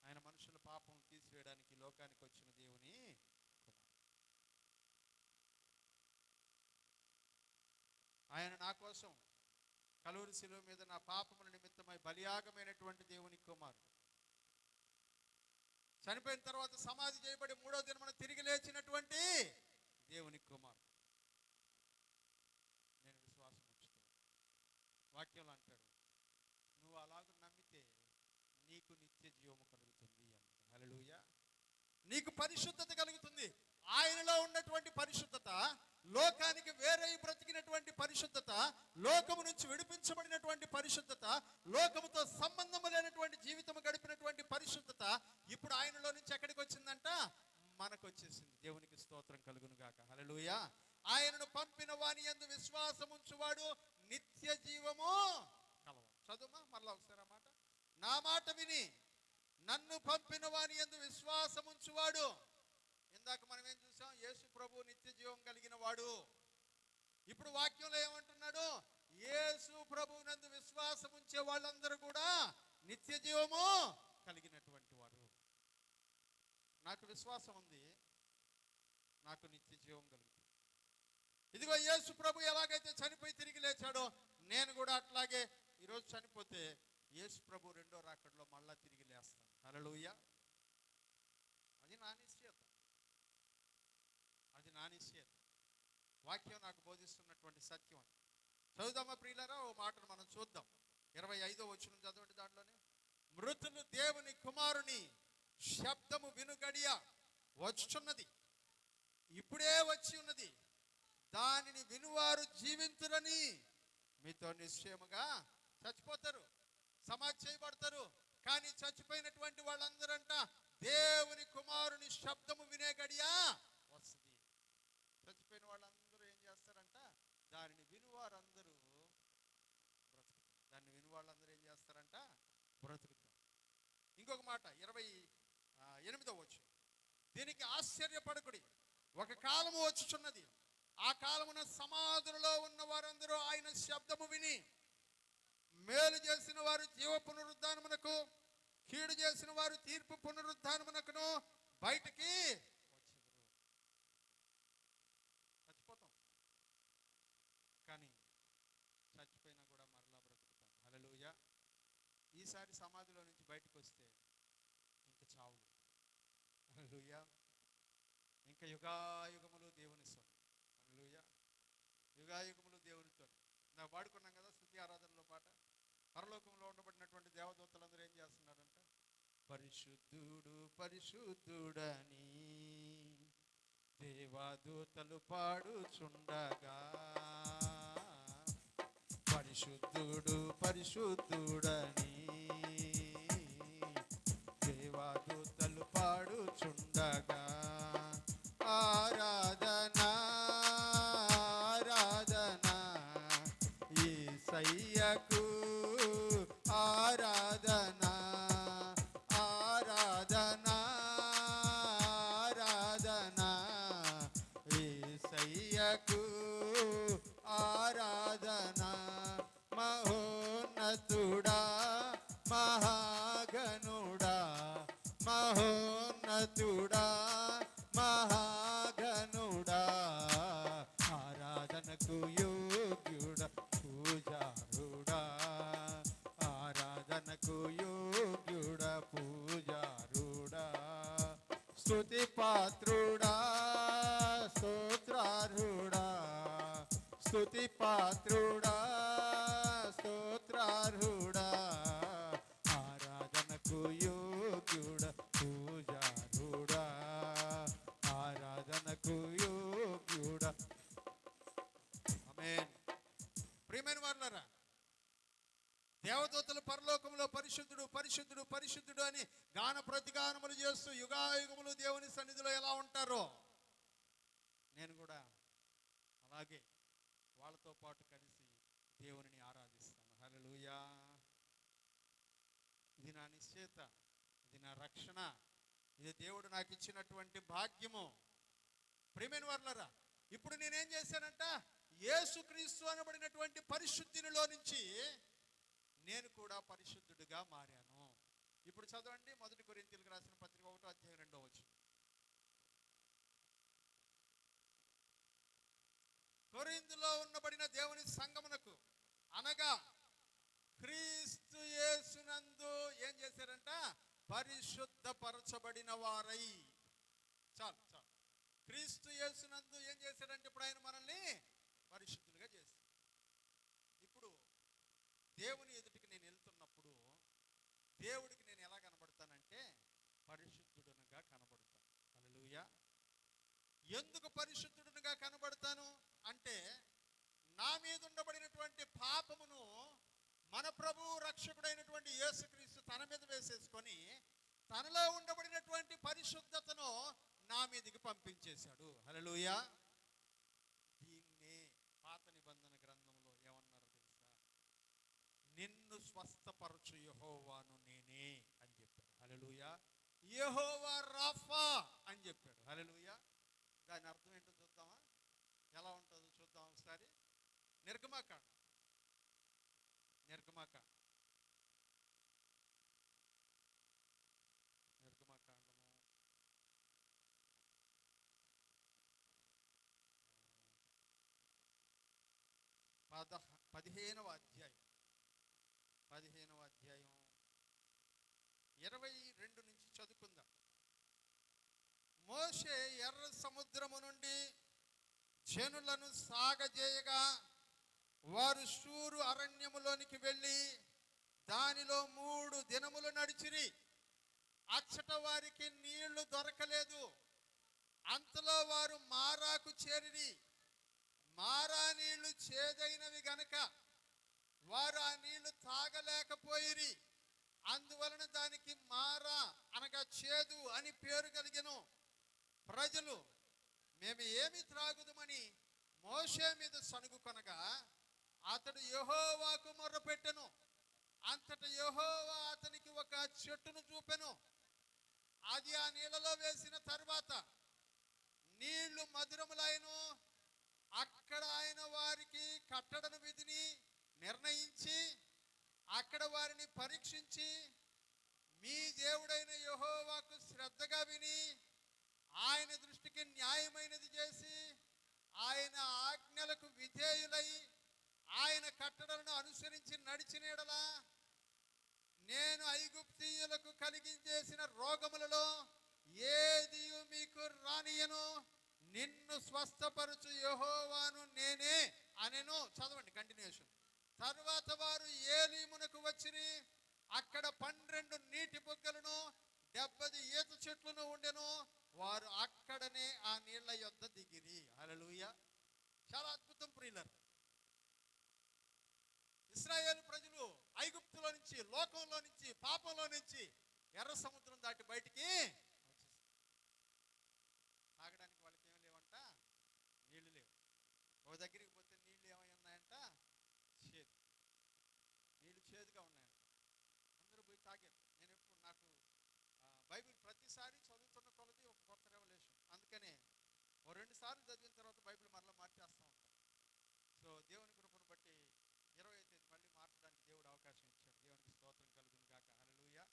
A: ఆయన మనుషుల పాపం తీసివేయడానికి లోకానికి వచ్చిన దేవుని కుమారుడు. ఆయన నా కోసం కలువరి శిలువ మీద నా పాపముల నిమిత్తమై బలియాగమైనటువంటి దేవుని కుమారుడు. చనిపోయిన తర్వాత సమాధి చేయబడి 3వ దినమున తిరిగి లేచినటువంటి దేవుని కుమారుడు. నేను విశ్వాసం ఉంచుతాను. వాక్యంలో అంటాడు, నువ్వు అలాగ నమ్మితే నీకు నిత్య జీవము కలుగుతుంది అని. హల్లెలూయా. నీకు పరిశుద్ధత కలుగుతుంది. ఆయనలో ఉన్నటువంటి పరిశుద్ధత, లోకానికి వేరే బ్రతికినటువంటి పరిశుద్ధత, లోకము నుంచి విడిపించబడినటువంటి పరిశుద్ధత, లోకముతో సంబంధము లేనటువంటి జీవితం గడిపినటువంటి పరిశుద్ధత ఇప్పుడు ఆయనలో నుంచి ఎక్కడికి వచ్చిందంట? మనకు వచ్చేసింది. దేవునికి స్తోత్రం కలుగును గాక. హల్లెలూయా. ఆయనను పంపిన వాని యందు విశ్వాసం ఉంచువాడు నిత్య జీవము కలవాడు. చదువుమా మరలా ఒకసారి ఆ మాట. నా మాట విని నన్ను పంపిన వాని యందు విశ్వాసం ఉంచువాడు. ఇందాక మనం ఏం చూసాం? యేసు ప్రభు నిత్య జీవం కలిగిన వాడు. ఇప్పుడు వాక్యంలో ఏమంటున్నాడు? యేసు ప్రభు నందు విశ్వాసం ఉంచే వాళ్ళందరూ కూడా నిత్య జీవము కలిగినటువంటి వారు. నాకు విశ్వాసం ఉంది, నాకు నిత్య జీవం కలుగుతుంది. ఇదిగో యేసు ప్రభు ఎలాగైతే చనిపోయి తిరిగి లేచాడో, నేను కూడా అట్లాగే ఈరోజు చనిపోతే యేసు ప్రభు 2వ రాకడలో మళ్ళా తిరిగి లేస్తాను. హల్లెలూయా. అది నా నిశ్చయత, అది నా నిశ్చయత. వాక్యం నాకు బోధిస్తున్నటువంటి సత్యం. చదువుదామా ప్రియులారా? ఓ మాటను మనం చూద్దాం. 25వ వచనం చదవండి. దాంట్లోనే, మృతులు దేవుని కుమారుని శబ్దము వినుగడియ వచ్చుచున్నది, ఇప్పుడే వచ్చి ఉన్నది, దానిని వినువారు జీవింతురని మీతో నిశ్చయముగా. చచ్చిపోతారు, సమాధి చేయబడతారు, కానీ చచ్చిపోయినటువంటి వాళ్ళందరంట దేవుని కుమారుని శబ్దము వినే గడియా వస్తుంది. చచ్చిపోయిన వాళ్ళందరూ ఏం చేస్తారంట? దానిని వినువారందరూ బ్రతుకుతారు. దాన్ని విను వాళ్ళందరూ ఏం చేస్తారంట? బ్రతుకుతారు. ఇంకొక మాట 28వ వచనం, దీనికి ఆశ్చర్యపడకుడి, ఒక కాలము వచ్చుచున్నది, ఆ కాలమున సమాధులలో ఉన్న వారందరూ ఆయన శబ్దము విని మేలు చేసిన వారు జీవ పునరుద్ధానమునకు, కీడు చేసిన వారు తీర్పు పునరుద్ధానమునకును బయటికి వచ్చెదరు. చచ్చిపోతాం, కానీ చచ్చిపోయినా కూడా మరలా బ్రతుకుతాం. హల్లెలూయా. ఈసారి సమాధిలో నుంచి బయటకు వస్తే ఇంకా చావు. హల్లెలూయా. ఇంకా యుగాయుగములు దేవుని సొంతం. హల్లెలూయా. యుగాయుగములు దేవునితో. నాకు పాడుకున్నాం కదా స్తుతి ఆరాధనలో పాట. పరలోకంలో ఉండబడినటువంటి దేవదూతలందరూ ఏం చేస్తున్నారంట? పరిశుద్ధుడు పరిశుద్ధుడని దేవదూతలు పాడుచుండగా, పరిశుద్ధుడు పరిశుద్ధుడని దేవదూతలు పాడుచుండగా, ఆరాధన ఆరాధన యేసయ్యకు, ఆరాధన ఆరాధన ఆరాధన యేసయ్యకు, ఆరాధన మహోన్నతుడా మహాగణుడా
B: మహోన్నతుడా మహాగణుడా ఆరాధనకు యోగ్యుడా పూజారుడా ఆరాధనకు యోగ్యుడా పూజారుడా స్తుతి పాత్రుడా స్తోత్రార్హుడా స్తుతి పాత్రుడా స్తోత్రార్హుడా ఆరాధనకు యోగ్యుడా పూజారుడా ఆరాధనకు యోగ్యుడా.
A: ఆమేన్. ప్రియమైన వారులారా, దేవదూతలు పరలోకంలో పరిశుద్ధుడు పరిశుద్ధుడు పరిశుద్ధుడు అని గాన ప్రతిగానములు చేస్తూ యుగాయుగములు దేవుని సన్నిధిలో ఎలా ఉంటారో, నేను కూడా అలాగే వాళ్ళతో పాటు కలిసి దేవునిని ఆరాధిస్తాను. హల్లెలూయా. ఇది నా నిశ్చయత, ఇది నా రక్షణ, ఇది దేవుడు నాకు ఇచ్చినటువంటి భాగ్యము. ప్రియమైన వారులారా, ఇప్పుడు నేనేం చేశానంట, యేసుక్రీస్తు అనబడినటువంటి పరిశుద్ధినిలో నుంచి నేను కూడా పరిశుద్ధుడిగా మారాను. ఇప్పుడు చదవండి 1 కొరింథీయులకు రాసిన పత్రిక 1:2. కొరింథులో ఉన్నబడిన దేవుని సంగమునకు అనగా క్రీస్తు యేసునందు ఏం చేశారంట, పరిశుద్ధపరచబడిన వారై. చాలు చాలు. క్రీస్తు యేసునందు ఏం చేశాడంటే ఇప్పుడు ఆయన మనల్ని పరిశుద్ధులుగా చేశాడు. ఇప్పుడు దేవుని ఎదుటికి నేను వెళ్తున్నప్పుడు దేవుడికి నేను ఎలా కనబడతానంటే పరిశుద్ధుడునిగా కనబడతాను. హల్లెలూయా. ఎందుకు పరిశుద్ధుడునిగా కనబడతాను అంటే, నా మీద ఉండబడినటువంటి పాపమును మన ప్రభువు రక్షకుడైనటువంటి యేసుక్రీస్తు తన మీద వేసేసుకొని తనలో ఉండబడినటువంటి పరిశుద్ధతను నా మీదకి పంపించేశాడు. హల్లెలూయా. దీన్నే పాత నిబంధన గ్రంథంలో ఏమన్నారో తెలుసా, నిన్ను స్వస్థపరచు యెహోవాను నేనే అని చెప్పాడు. హల్లెలూయా. యెహోవా రాఫా అని చెప్పాడు. హల్లెలూయా. దాని అర్థం ఏంటో చూద్దామా, ఎలా ఉంటుందో చూద్దాం ఒకసారి. నిర్గమాకాండం నిర్గమాకాండము 15వ అధ్యాయం 22 నుంచి చదువుకుందాం. మోషే ఎర్ర సముద్రము నుండి జనులను సాగజేయగా వారు షూరు అరణ్యములోనికి వెళ్ళి దానిలో 3 దినములు నడిచిరి. అచ్చట వారికి నీళ్లు దొరకలేదు. అంతలో వారు మారాకు చేరిరి. మారా నీళ్లు చేదైనవి గనక వారు ఆ నీళ్లు తాగలేకపోయిరి. అందువలన దానికి మారా అనగా చేదు అని పేరు కలిగెను. ప్రజలు మేము ఏమి త్రాగుదమని మోషే మీద సనుగుకొనగా అతడు యెహోవాకు మొర్రపెట్టెను. అంతట యెహోవా అతనికి ఒక చెట్టును చూపెను. అది ఆ నీళ్ళలో వేసిన తరువాత నీళ్లు మధురములైను. అక్కడ ఆయన వారికి కట్టడను విధిని నిర్ణయించి అక్కడ వారిని పరీక్షించి మీ దేవుడైన యెహోవాకు శ్రద్ధగా విని ఆయన దృష్టికి న్యాయమైనది చేసి ఆయన ఆజ్ఞలకు విధేయులై ఆయన కట్టడలను అనుసరించి నడిచిన యెడల నేను ఐగుప్తీయులకు కలిగించేసిన రోగములలో ఏది మీకు రానియను. నిన్ను స్వస్థపరచు యెహోవాను నేనే అనెను. చదవండి కంటిన్యూషన్. తరువాత వారు ఏలీమునకు వచ్చిరి. అక్కడ 12 నీటి బుగ్గలను 70 ఈత చెట్లను ఉండెను. వారు అక్కడనే ఆ నీళ్ల యొద్ద దిగిరి. హల్లెలూయా. చాలా అద్భుతం ప్రియులారా. ఇశ్రాయేలు ప్రజలు ఐగుప్తులో నుంచి, లోకంలో నుంచి, పాపంలో నుంచి ఎర్ర సముద్రం దాటి బయటికి తాగడానికి వాళ్ళకి ఏం లేవంట, నీళ్లు లేవు. ఒక దగ్గరికి పోతే నీళ్లు ఏమై ఉన్నాయంట, చేదు. నీళ్లు చేదుగా ఉన్నాయంట. అందరూ పోయి తాగారు. నేను ఎప్పుడు నాకు బైబిల్ ప్రతిసారి చదువుతున్న కొలది ఒక కొత్త రెవల్యూషన్. అందుకనే ఓ 2 సార్లు చదివిన తర్వాత బైబిల్ మరలా మార్చేస్తూ ఉంటాను. సో దేవుని కృపను బట్టి 20వ తేదీ మళ్ళీ మార్చడానికి దేవుడు అవకాశం ఇచ్చాడు. దేవునికి స్తోత్రం కలుగును గాక. హల్లెలూయా.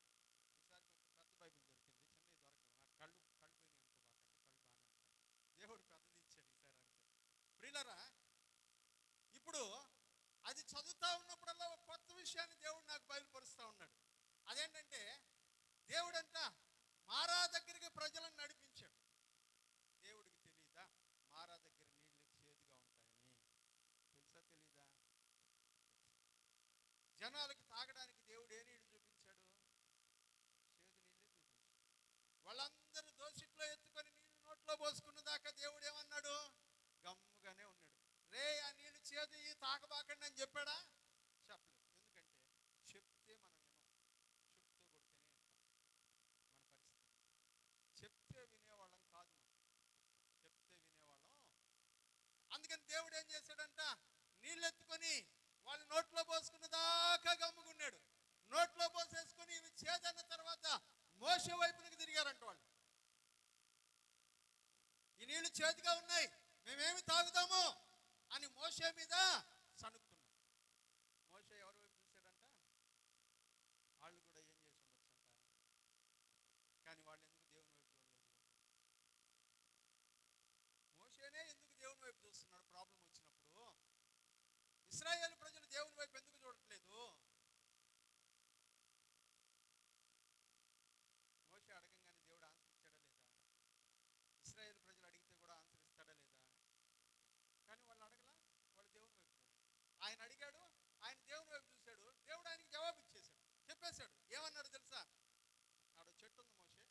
A: ఈసారి కొంచెం పెద్ద బైబిల్ దొరికింది, చిన్నది దొరకదు. నాకు కళ్ళు ప్రియులరా, ఇప్పుడు అది చదువుతా ఉన్నప్పుడల్లా ఒక కొత్త విషయాన్ని దేవుడు నాకు బయలుపరుస్తూ ఉన్నాడు. అదేంటంటే దేవుడంట మారా దగ్గరికి ప్రజలను నడిపించాడు. దేవుడికి తెలీదా మారా దగ్గర నీళ్లు చేదుగా ఉంటాయని? తెలుసా తెలీదా? జనాలకి తాగడానికి దేవుడు ఏ నీళ్లు చూపించాడు? చేదు నీళ్ళే చూపించాడు. వాళ్ళందరూ దోసిట్లో ఎత్తుకొని నీళ్లు నోట్లో పోసుకున్న దాకా దేవుడు ఏమన్నాడు? గమ్ముగానే ఉన్నాడు. రే ఆ నీళ్లు చేదు ఈ తాగబాకండి అని చెప్పాడా? చెప్పలేదు. ఎందుకంటే చెప్తే మనం వినం, చెప్తూ కొడితేనే వింటాం. మన పరిస్థితి చెప్తే వినేవాళ్ళం కాదు, మనం చెప్తే వినేవాళ్ళం. అందుకని దేవుడు ఏం చేశాడంట? నీళ్ళు ఎత్తుకొని వాళ్ళు నోట్లో పోసుకున్న దాకా గమ్ముకున్నాడు. నోట్లో పోసేసుకొని ఇవి చేదన్న తర్వాత మోషే వైపునకు తిరిగారంట వాళ్ళు. ఈ నీళ్లు చేదుగా ఉన్నాయి, మేమేమి తాగుదాము అని మోషే మీద సనుక్కున్నారు. మోషే ఎవరి వైపు చూశాడంట? వాళ్ళు కూడా ఏం చేసి ఉండొచ్చంట, కానీ వాళ్ళు ఎందుకు దేవుని వైపు చూడలేదు? మోషేనే ఎందుకు దేవుని వైపు చూస్తున్నాడు? ప్రాబ్లం వచ్చినప్పుడు ఇశ్రాయేలు ప్రజలు దేవుని వైపు ఎందుకు చూడట్లేదు? మోషే అడగంగానే దేవుడు ఆన్సర్ ఇచ్చాడా లేదా? ఇశ్రాయేలు ప్రజలు అడిగితే కూడా ఆన్సర్ ఇస్తాడా లేదా? కానీ వాళ్ళు అడగలా, వాళ్ళు దేవుని వైపు చూడాలి. ఆయన అడిగాడు, ఆయన దేవుని వైపు చూశాడు, దేవుడు ఆయనకి జవాబు ఇచ్చేశాడు, చెప్పేశాడు. ఏమన్నాడు తెలుసా? ఆడ చెట్టు ఉంది మోషే,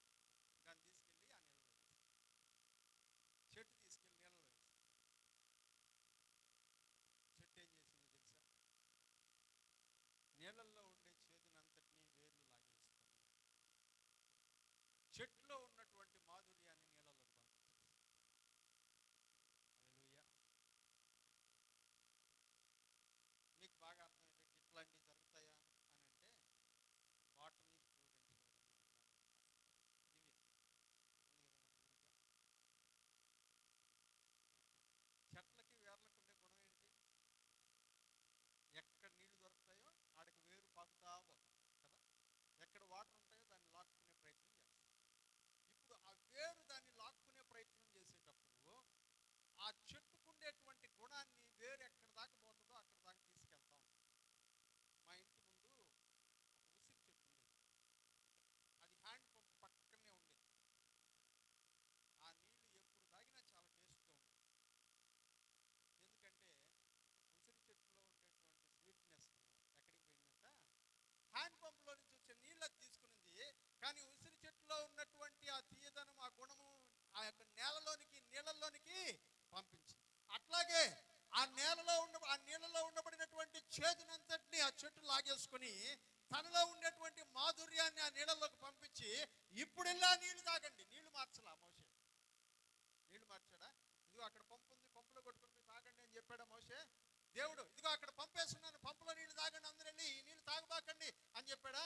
A: దాన్ని తీసుకెళ్ళి ఆ నీళ్ళలో వేసి, చెట్టు తీసుకెళ్ళి నీళ్ళలో వేసి. చెట్టు ఏం చేసిందో తెలుసా? నీళ్ళల్లో ఉండే చేదునంతటినీ వేర్లు లాగేసుకొని చెట్టులో ఉన్నటువంటి మాధుర్యాన్ని నీళ్ళలోకి పంపించేసి. హల్లెలూయా. మీకు బాగా అర్థమైతే ఇట్లాంటివి జరుగుతాయా అని అంటే బాటనీ స్టూడెంట్స్ దివ్య ఉంది కదా మన గిరిజ. చెట్లకి వేర్లకు ఉండే గుణం ఏంటి? ఎక్కడ నీళ్లు దొరుకుతాయో ఆడికి వేరు పాకుతా పోతాం కదా. ఎక్కడ వాటర్ ఉంటాయో దాన్ని లాక్కునే ప్రయత్నం చేస్తాం. ఇప్పుడు ఆ వేరు దాన్ని లాక్కునే ప్రయత్నం చేసేటప్పుడు ఆ చెట్టుకుండేటువంటి గుణాన్ని వేరు ఎక్కడ దాకా పోతుందో అక్కడ దాకా తీసుకెళ్తా ఉంటాం. మా ఇంటి ముందు ఒక ఉసిరి చెట్టు ఉండేది. అది హ్యాండ్ పంప్ పక్కనే ఉండేది. ఆ నీళ్లు ఎప్పుడు తాగినా చాలా టేస్ట్గా ఉండేది. ఎందుకంటే ఉసిరి చెట్టులో ఉండేటువంటి స్వీట్నెస్ ఎక్కడికి పోయిందంట? హ్యాండ్ పంప్లో నుంచి వచ్చే నీళ్ళు తీసుకునింది. కానీ ఉసిరి చెట్టులో ఉన్నటువంటి ఆ తీయదనం, ఆ గుణము ఆ యొక్క నేలలోనికి నీళ్ళల్లోనికి పంపించింది. అట్లాగే ఆ నీళ్ళలో ఉండబడినటువంటి చేదునంతటిని ఆ చెట్టు లాగేసుకుని తనలో ఉండేటువంటి మాధుర్యాన్ని ఆ నీళ్ళలోకి పంపించి ఇప్పుడు ఇలా నీళ్లు తాగండి. నీళ్లు మార్చలా మోషే? నీళ్లు మార్చాడా? ఇదిగో అక్కడ పంపు ఉంది, పంపులో కొట్టుకుని తాగండి అని చెప్పాడా మోషే? దేవుడు ఇదిగో అక్కడ పంపేస్తున్నాను, పంపులో నీళ్లు తాగండి, అందరూ వెళ్ళి ఈ నీళ్లు తాగబాకండి అని చెప్పాడా?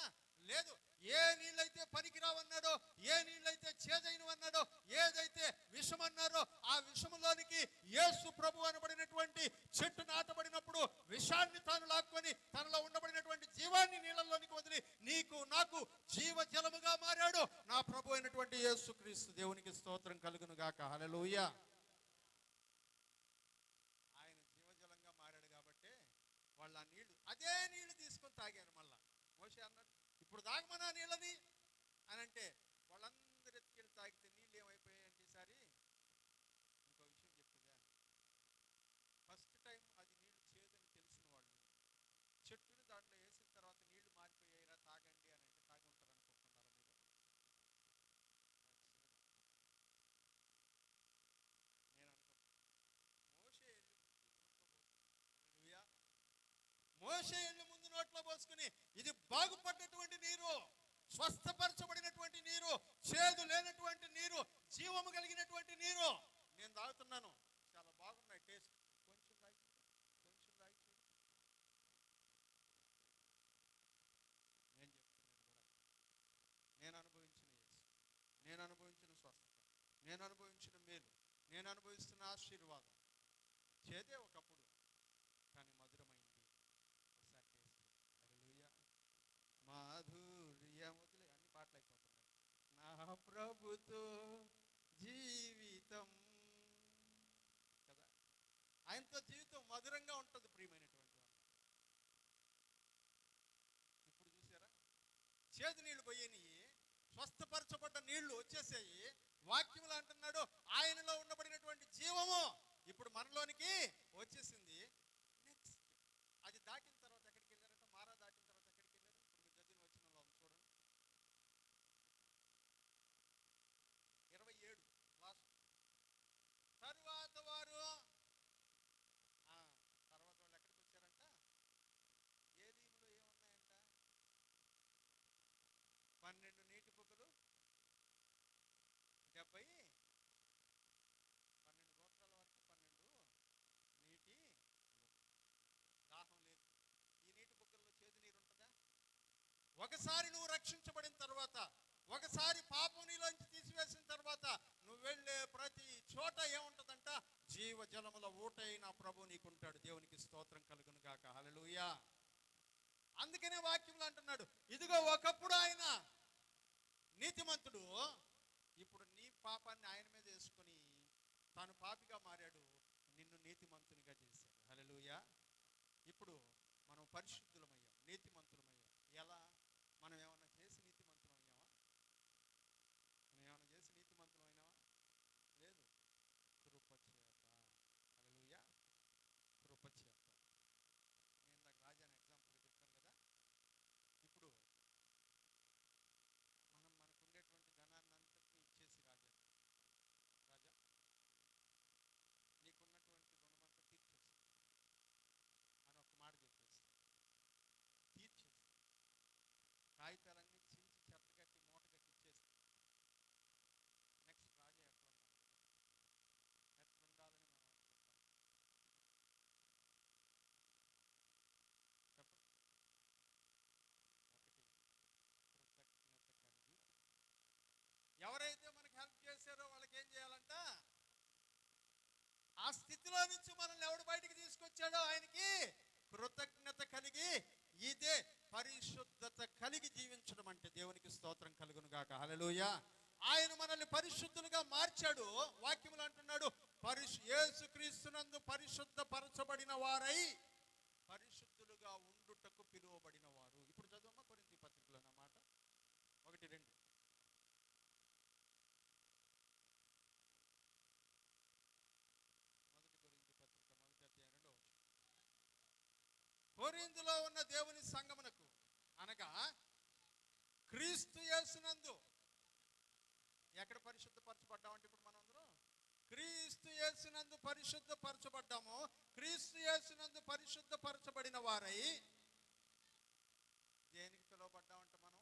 A: లేదు. ఏ నీళ్ళైతే పనికిరావన్నాడో, ఏ నీళ్ళైతే చేదైనవన్నాడో, ఏదైతే విషం అన్నారో ఆ విషములోనికి యేసు ప్రభు అనబడినటువంటి చెట్టు నాటబడినప్పుడు విషాన్ని తాను లాక్కొని తనలో ఉండబడినటువంటి జీవాన్ని నీళ్ళలోనికి వదిలి నీకు నాకు జీవ జలముగా మారాడు నా ప్రభు అయినటువంటి యేసు క్రీస్తు. దేవునికి స్తోత్రం కలుగును గాక. హల్లెలూయా. ఆయన జీవజలంగా మారాడు కాబట్టి వాళ్ళు ఆ నీళ్లు, అదే నీళ్లు తీసుకొని తాగారు. మళ్ళా మోషే అన్నాడు ఇప్పుడు తాగమనా నీళ్ళని అని అంటే వాళ్ళందరూ ఎత్తుకెళ్ళి తాగితే నీళ్ళు ఏమైపోయాయంటే ఈసారి ఇంకో విషయం చెప్తుందా? ఫస్ట్ టైం అది నీళ్లు చేదని తెలిసిన వాళ్ళు చెట్టుని దాంట్లో వేసిన తర్వాత నీళ్లు మారిపోయాయిరా తాగండి అని అంటే తాగి ఉంటారు అనుకుంటున్నారా మీరు? నేను అనుకుంటున్నాను మోషే ఎల్లు ముందు నోట్లో పోసుకుని ఇది బాగుపడ్డటువంటి నీరు, స్వస్థపరచబడినటువంటి నీరు, చేదు లేనటువంటి నీరు, జీవము కలిగినటువంటి నీరు నేను తాగుతున్నాను. చాలా బాగున్నాయి టేస్ట్. కొంచెం తాగి చూడు, కొంచెం తాగి చూడు. నేను చెప్తున్నది కూడా నేను అనుభవించిన యేసు, నేను అనుభవించిన స్వస్థత, నేను అనుభవించిన మేలు, నేను అనుభవిస్తున్న ఆశీర్వాదం. చేదే ఒకప్పుడు, కానీ మధురమైంది. ఒకసారి టేస్ట్. హల్లెలూయా. మాధుర్యం వదిలే అన్ని పాటలు అయిపోతున్నాయి. నా ప్రభుతో జీవితం కదా. ఆయనతో జీవితం మధురంగా ఉంటుంది ప్రియమైనటువంటి వాళ్ళు. ఇప్పుడు చూసారా, చేదు నీళ్లు పోయేని స్వస్థపరచబడ్డ నీళ్లు వచ్చేసాయి. వాక్యములు అంటున్నాడు ఆయనలో ఉండబడినటువంటి జీవము ఇప్పుడు మనలోనికి వచ్చేసింది. నెక్స్ట్ అది దాటిన తర్వాత ఎక్కడికి వెళ్ళారంటే, మారా దాటిన తర్వాత ఎక్కడికి వెళ్ళారు? ఇప్పుడు మీరు చదివిన వచనంలో ఉంది చూడండి, 27 లాస్ట్. తరువాత వారు తర్వాత వాళ్ళు ఎక్కడికి వచ్చారంట? ఏలీములో ఏమున్నాయంట? 12 నీటి బుగ్గలు, 70 12 గోత్రాల వరకు 12 నీటి దాహం లేదు. ఈ నీటి బుగ్గల్లో చేదు నీరు ఉంటుందా? ఒకసారి నువ్వు రక్షించబడిన తర్వాత, ఒకసారి పాపం నీలోంచి తీసివేసిన తర్వాత నువ్వు వెళ్ళే ప్రతి చోట ఏముంటదంట? జీవ జలముల ఊటైన ప్రభు నీకుంటాడు. దేవునికి స్తోత్రం కలుగును గాక. హల్లెలూయా. అందుకనే వాక్యములు అంటున్నాడు, ఇదిగో ఒకప్పుడు ఆయన నీతిమంతుడు, ఇప్పుడు నీ పాపాన్ని ఆయన మీద వేసుకొని తాను పాపిగా మారాడు, నిన్ను నీతిమంతునిగా చేశాడు. హల్లెలూయా. ఇప్పుడు మనం పరిశుద్ధులమయ్యాం, నీతిమంతులమయ్యాం. ఎలా? మనం ఏమన్నా చేసి నీతిమంతులం అయ్యామా? మనం ఏమన్నా చేసి నీతిమంతులం అయినావా? లేదు. కృపచేత. హల్లెలూయా. కృపచేత. నేను ఇందాక రాజాని ఎగ్జాంపుల్గా చెప్పాను కదా. ఇప్పుడు మనం మనకు ఉండేటువంటి ధనాన్ని అంతటినీ ఇచ్చేసి, రాజా నీకున్నటువంటి రుణమంతా తీర్చేసి అని ఒక మాట చెప్పేసి తీర్చేసి కాగితాలన్నీ చించి చెత్తగట్టి మూట కట్టి ఇచ్చేసి, నెక్స్ట్ రాజా ఎట్లుండాలని మనం అనుకుంటాం? చెప్పండి. ఒకటి, కృతజ్ఞత కలిగి ఎవరైతే మనకు హెల్ప్ చేశారో వాళ్ళకి ఏం చేయాలంట? ఆ స్థితిలో నుంచి మనల్ని ఎవడు బయటికి తీసుకొచ్చాడో ఆయనకి కృతజ్ఞత కలిగి, ఇదే పరిశుద్ధత కలిగి జీవించడం అంటే. దేవునికి స్తోత్రం కలుగును గాక. హల్లెలూయా. ఆయన మనల్ని పరిశుద్ధులుగా మార్చాడు. వాక్యములు అంటున్నాడు, యేసుక్రీస్తునందు పరిశుద్ధ పరచబడిన వారై పరిశుద్ధులుగా ఉండుటకు పిలువబడిన వారు. ఇప్పుడు చదువమ్మా కొరింథీ పత్రికలో అన్నమాట 1-2. కొరింథీలో ఉన్న దేవుని సంఘమునకు, అనగా క్రీస్తు యేసునందు ఎక్కడ పరిశుద్ధపరచబడ్డామంటే, ఇప్పుడు మనం అందరం క్రీస్తు యేసునందు పరిశుద్ధపరచబడ్డాము. క్రీస్తు యేసునందు పరిశుద్ధపరచబడిన వారై దేనికి పిలువబడ్డామంటే, మనం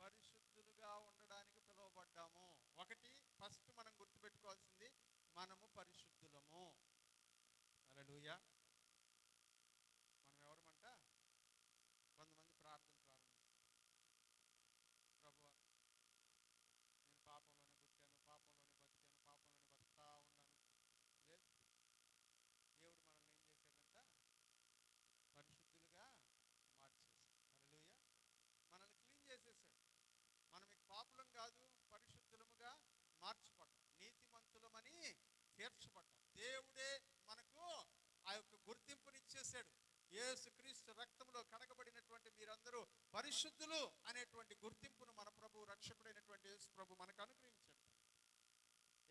A: పరిశుద్ధులుగా ఉండడానికి పిలువబడ్డాము. ఒకటి, ఫస్ట్ మనం గుర్తుపెట్టుకోవాల్సింది, మనము పరిశుద్ధులము. హల్లెలూయా. మనం ఎవరమంట? కొంతమంది ప్రార్థన ప్రారంభించారు, ప్రభువా నేను పాపంలోనే పుట్టాను, పాపంలోనే బతికాను, పాపంలోనే బతుకుతా ఉన్నాను. లేదు, దేవుడు మనల్ని ఏం చేశాడంట? పరిశుద్ధులుగా మార్చేశాడు. హల్లెలూయా. మనల్ని క్లీన్ చేసేసాడు. మనం ఇక పాపులం కాదు, పరిశుద్ధులముగా మార్చబడ్డాం, నీతిమంతులమని తీర్చబడ్డాం. దేవుడే మనకు ఆ యొక్క గుర్తింపునిచ్చేసాడు. యేసుక్రీస్తు రక్తంలో కడగబడినటువంటి మీరందరూ పరిశుద్ధులు అనేటువంటి గుర్తింపును మన ప్రభు, రక్షకుడైనటువంటి యేసు ప్రభు మనకు అనుగ్రహించాడు.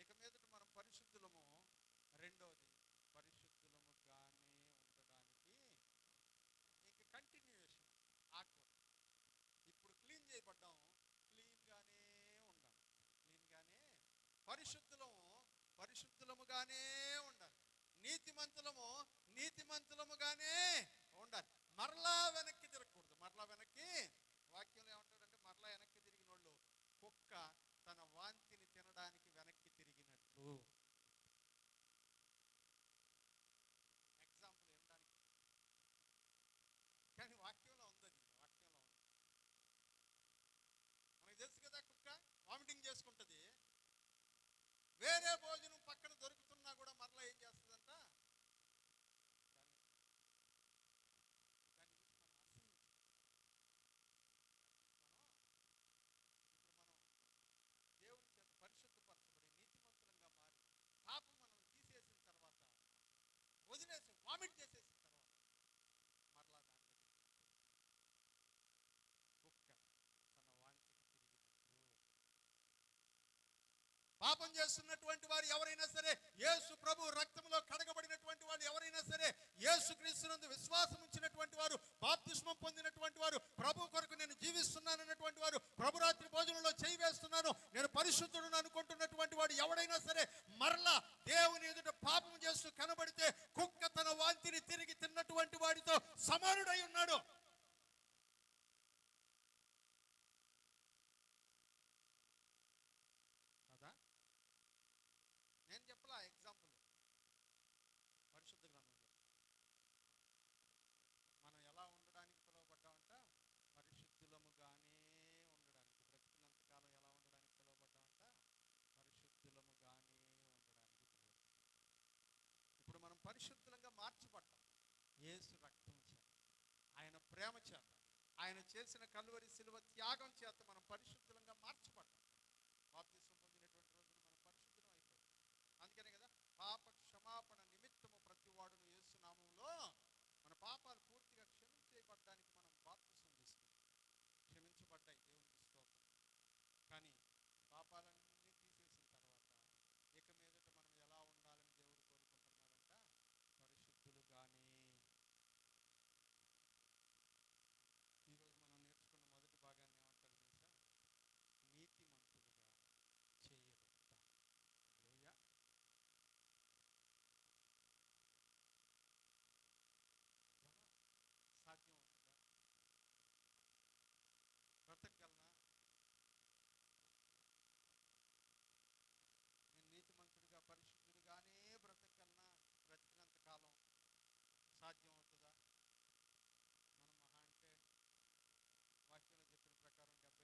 A: ఇక మీదట మనం పరిశుద్ధులము. రెండవది, పరిశుద్ధులముగానే ఉండడానికి ఇంక కంటిన్యూయేషన్ ఆకూడదు. ఇప్పుడు క్లీన్ చేయబడ్డాం, క్లీన్గానే ఉండాలి. క్లీన్గానే పరిశుద్ధులముగానే ఉండాలి. నీతిమంతులముగానే ఉండాలి. మరలా వెనక్కి తిరగకూడదు. మరలా వెనక్కి, వాక్యంలో ఏమంటాడంటే, మరలా వెనక్కి తిరిగిన వాళ్ళు కుక్క తన వాంతిని తినడానికి వెనక్కి తిరిగినట్లు. ఎగ్జాంపుల్ వినడానికి, కానీ వాక్యంలో ఉంది. అది వాక్యంలో ఉంది. మనకు తెలుసు కదా, కుక్క వామిటింగ్ చేసుకుంటుంది. వేరే భోజనం పక్కన దొరుకుతున్నా కూడా మరలా ఏం చేస్తుందంట? దాన్ని చూసి మనం అసహించాం. ఇప్పుడు మనం దేవుని చేత పరిశుద్ధపరచబడి నీతిమంతులంగా మారి వామిట్ చేసేసిన తర్వాత మరలా దాని కుక్క తన వాంతికి తిరిగినట్టు. పాపం చేస్తున్నటువంటి వారు ఎవరైనా సరే, యేసు ప్రభు రక్తంలో కడగబడినటువంటి వారు ఎవరైనా సరే, యేసు క్రీస్తునందు విశ్వాసం ఉంచినటువంటి వారు, బాప్తిస్మం పొందినటువంటి వారు, ప్రభు కొరకు నేను జీవిస్తున్నాను అన్నటువంటి వారు, ప్రభురాత్రి భోజనంలో చేయి వేస్తున్నాను, నేను పరిశుద్ధుడు అనుకుంటున్నటువంటి వాడు ఎవడైనా సరే మరలా దేవుని ఎదుట పాపం చేస్తూ కనబడితే కుక్క తన వాంతిని తిరిగి తిన్నటువంటి వాడితో సమానుడై ఉన్నాడు. కదా నేను చెప్పలా ఎగ్జాంపుల్ పరిశుద్ధ గ్రంథంలో మనం ఎలా ఉండడానికి పిలువబడ్డామంట, పరిశుద్ధులముగానే ఉండడానికి, బ్రతికినంత కాలం ఎలా ఉండడానికి పిలువబడ్డామంట, పరిశుద్ధులముగానే ఉండడానికి పిలువబడ్డాం. ఇప్పుడు మనం పరిశుద్ధులంగా మార్చబడ్డాం యేసు రక్తం చేత, ఆయన ప్రేమ చేత, ఆయన చేసిన కల్వరి శిలువ త్యాగం చేత మనం పరిశుద్ధులంగా మార్చబడ్డాం. బాప్తిస్మం పొందినటువంటి రోజున మనం పరిశుద్ధులం అయిపోయాం. అందుకనే కదా పాప క్షమాపణ నిమిత్తము ప్రతి వాడును యేసు నామములో మన పాపాలు పూర్తిగా క్షమించబడ్డానికి మనం బాప్తిస్మం తీసుకున్నాం. క్షమించబడ్డాయి, దేవునికి స్తోత్రం. కానీ పాపాలన్నీ తీసేసిన తర్వాత ఇక మీదట మనం ఎలా ఉండాలని దేవుడు కోరుకుంటున్నాడంట, పరిశుద్ధులుగానే. ఈరోజు మనం నేర్చుకున్న మొదటి భాగాన్ని ఏమంటారు తెలుసా? నీతిమంతులుగా చేయబడతాం. హల్లెలూయా. ఎలా సాధ్యం అవుతుందా? బ్రతకగలనా? నేను నీతిమంతుడిగా పరిశుద్ధుడిగానే బ్రతకగలనా? బ్రతికినంత కాలం సాధ్యం అవుతుందా? మనం మహా అంటే వాక్యంలో చెప్పిన ప్రకారం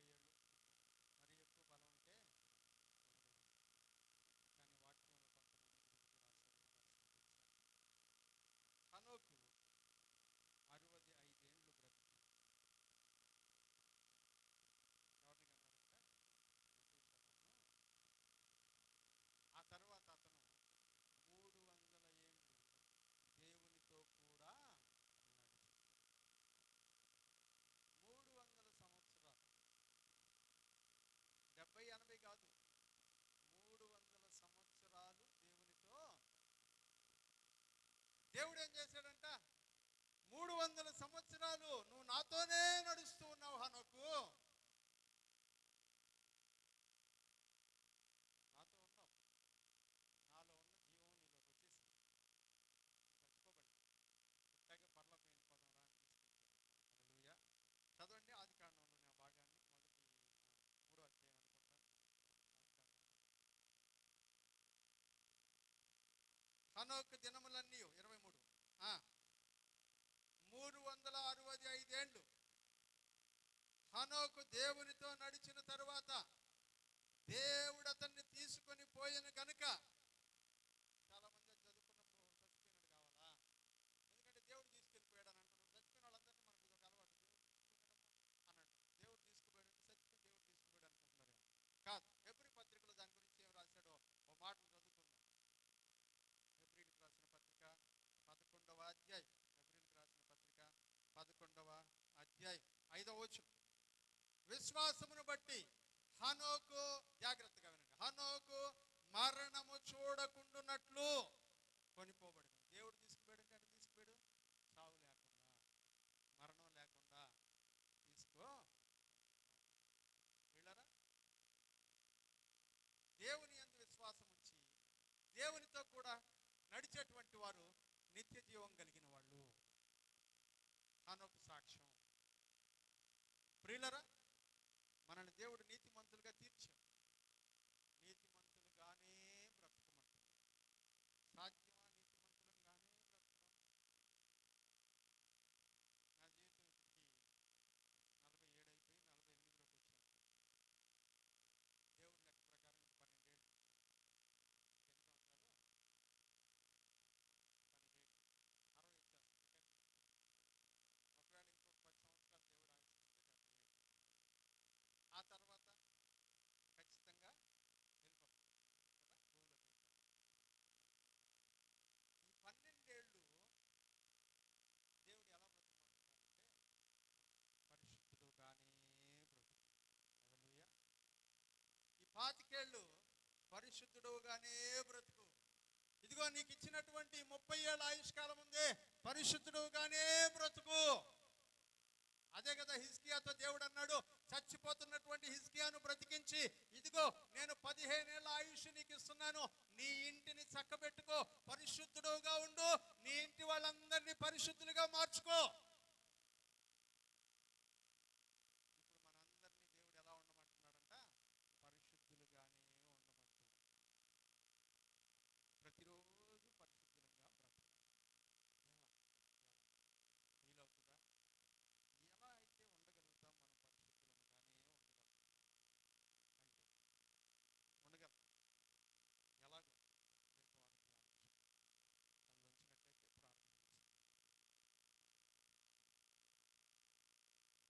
A: 70 ఏళ్ళు, మరి ఎక్కువ బలం ఉంటే 80 ఏళ్ళు. కానీ వాక్యంలో కొంతమంది గురించి రాశారు, పరిశీలించారు. హనోకు 65 ఏండ్లు బ్రతికి ఎవరిని కన్నాడంట? మెతూషెలహును. ఆ తర్వాత అతను 300 ఏండ్లు దేవునితో కూడా నడిచాడు. 300 సంవత్సరాలు, 70-80 కాదు, 300 సంవత్సరాలు దేవునితో. దేవుడు ఏం చేశాడంట? 300 సంవత్సరాలు నువ్వు నాతోనే నడుస్తూ ఉన్నావు హనోకు, నాతో ఉన్నావు, నాలో ఉన్న జీవం నీలోకి వచ్చేసింది, చచ్చిపోబడింది, పుట్టాక పరలోకం వెళ్ళిపోదాం రా అని తీసుకొచ్చాడు. హల్లెలూయా. చదవండి ఆది కాండంలోని ఆ భాగాన్ని, మొదటి 3వ అధ్యాయం అనుకుంటాను. ఆది కాండం. హనోకు దినములన్నీ 23, 365 ఏండ్లు హనోకు దేవునితో నడిచిన తరువాత దేవుడు అతన్ని తీసుకొని పోయిన గనుక, చాలా మంది చదువుకున్నప్పుడు చచ్చిపోయినాడు కావాలా, ఎందుకంటే దేవుడు తీసుకెళ్ళిపోయాడు అని అంటున్నారు. చచ్చిపోయిన వాళ్ళందరినీ మనకు ఇది ఒక అలవాటు, దేవుడు తీసుకుపోయాడమ్మా అని అంటారు. దేవుడు తీసుకుపోయాడు అంటే చచ్చిపోయి దేవుడు తీసుకుపోయాడు అనుకుంటున్నారేమో. కాదు, హెబ్రీ పత్రికలో దాని గురించి ఏం రాశాడో ఓ మాటను చదువుకుందాం. హెబ్రీలకు రాసిన పత్రిక 11వ అధ్యాయం, హెబ్రీలకు రాసిన పత్రిక 11వ అధ్యాయం 5వ వచనం. విశ్వాసమును బట్టి హనోకు, జాగ్రత్తగా వినండి, హనోకు మరణము చూడకుండునట్లు కొనిపోబడింది. దేవుడు తీసుకుపోయాడు అంటే అటు తీసుకుపోయాడు, చావు లేకుండా, మరణం లేకుండా తీసుకో వెళ్ళరా. దేవుని యందు విశ్వాసం ఉంచి దేవునితో కూడా నడిచేటువంటి వారు నిత్య జీవం కలిగిన వాళ్ళు. హనోకు సాక్ష్యం. ప్రియులరా, మనల్ని దేవుడు నీతిమంతులుగా తీర్చాడు. నీతిమంతులుగానే బ్రతకమంటున్నాడు. సాధ్యమా నీతిమంతులుగానే బ్రతకడం? నా జీవితం ఇప్పటికి 47 అయిపోయి 48లోకి వచ్చాను. దేవుడి లెక్క ప్రకారం ఇంక 12 ఏళ్ళు. ఎన్ని సంవత్సరాలు? 12 ఏళ్ళు. 60 వచ్చేస్తాను. ఒకవేళ ఇంకొక 10 సంవత్సరాలు దేవుడు ఆయుష్కుంటే 70 ఏళ్ళు. ఆ తర్వాత పాతికేళ్ళు పరిశుద్ధుడుగానే బ్రతుకు. ఇదిగో నీకు ఇచ్చినటువంటి 30 ఏళ్ళ ఆయుష్కాలం ఉందే, పరిశుద్ధుడుగానే బ్రతుకు. అదే కదా హిజ్కియాతో దేవుడు అన్నాడు, చచ్చిపోతున్నటువంటి హిజ్కియాను బ్రతికించి, ఇదిగో నేను 15 ఏళ్ళ ఆయుష్ నీకు ఇస్తున్నాను, నీ ఇంటిని చక్కబెట్టుకో, పరిశుద్ధుడుగా ఉండు, నీ ఇంటి వాళ్ళందరినీ పరిశుద్ధులుగా మార్చుకో.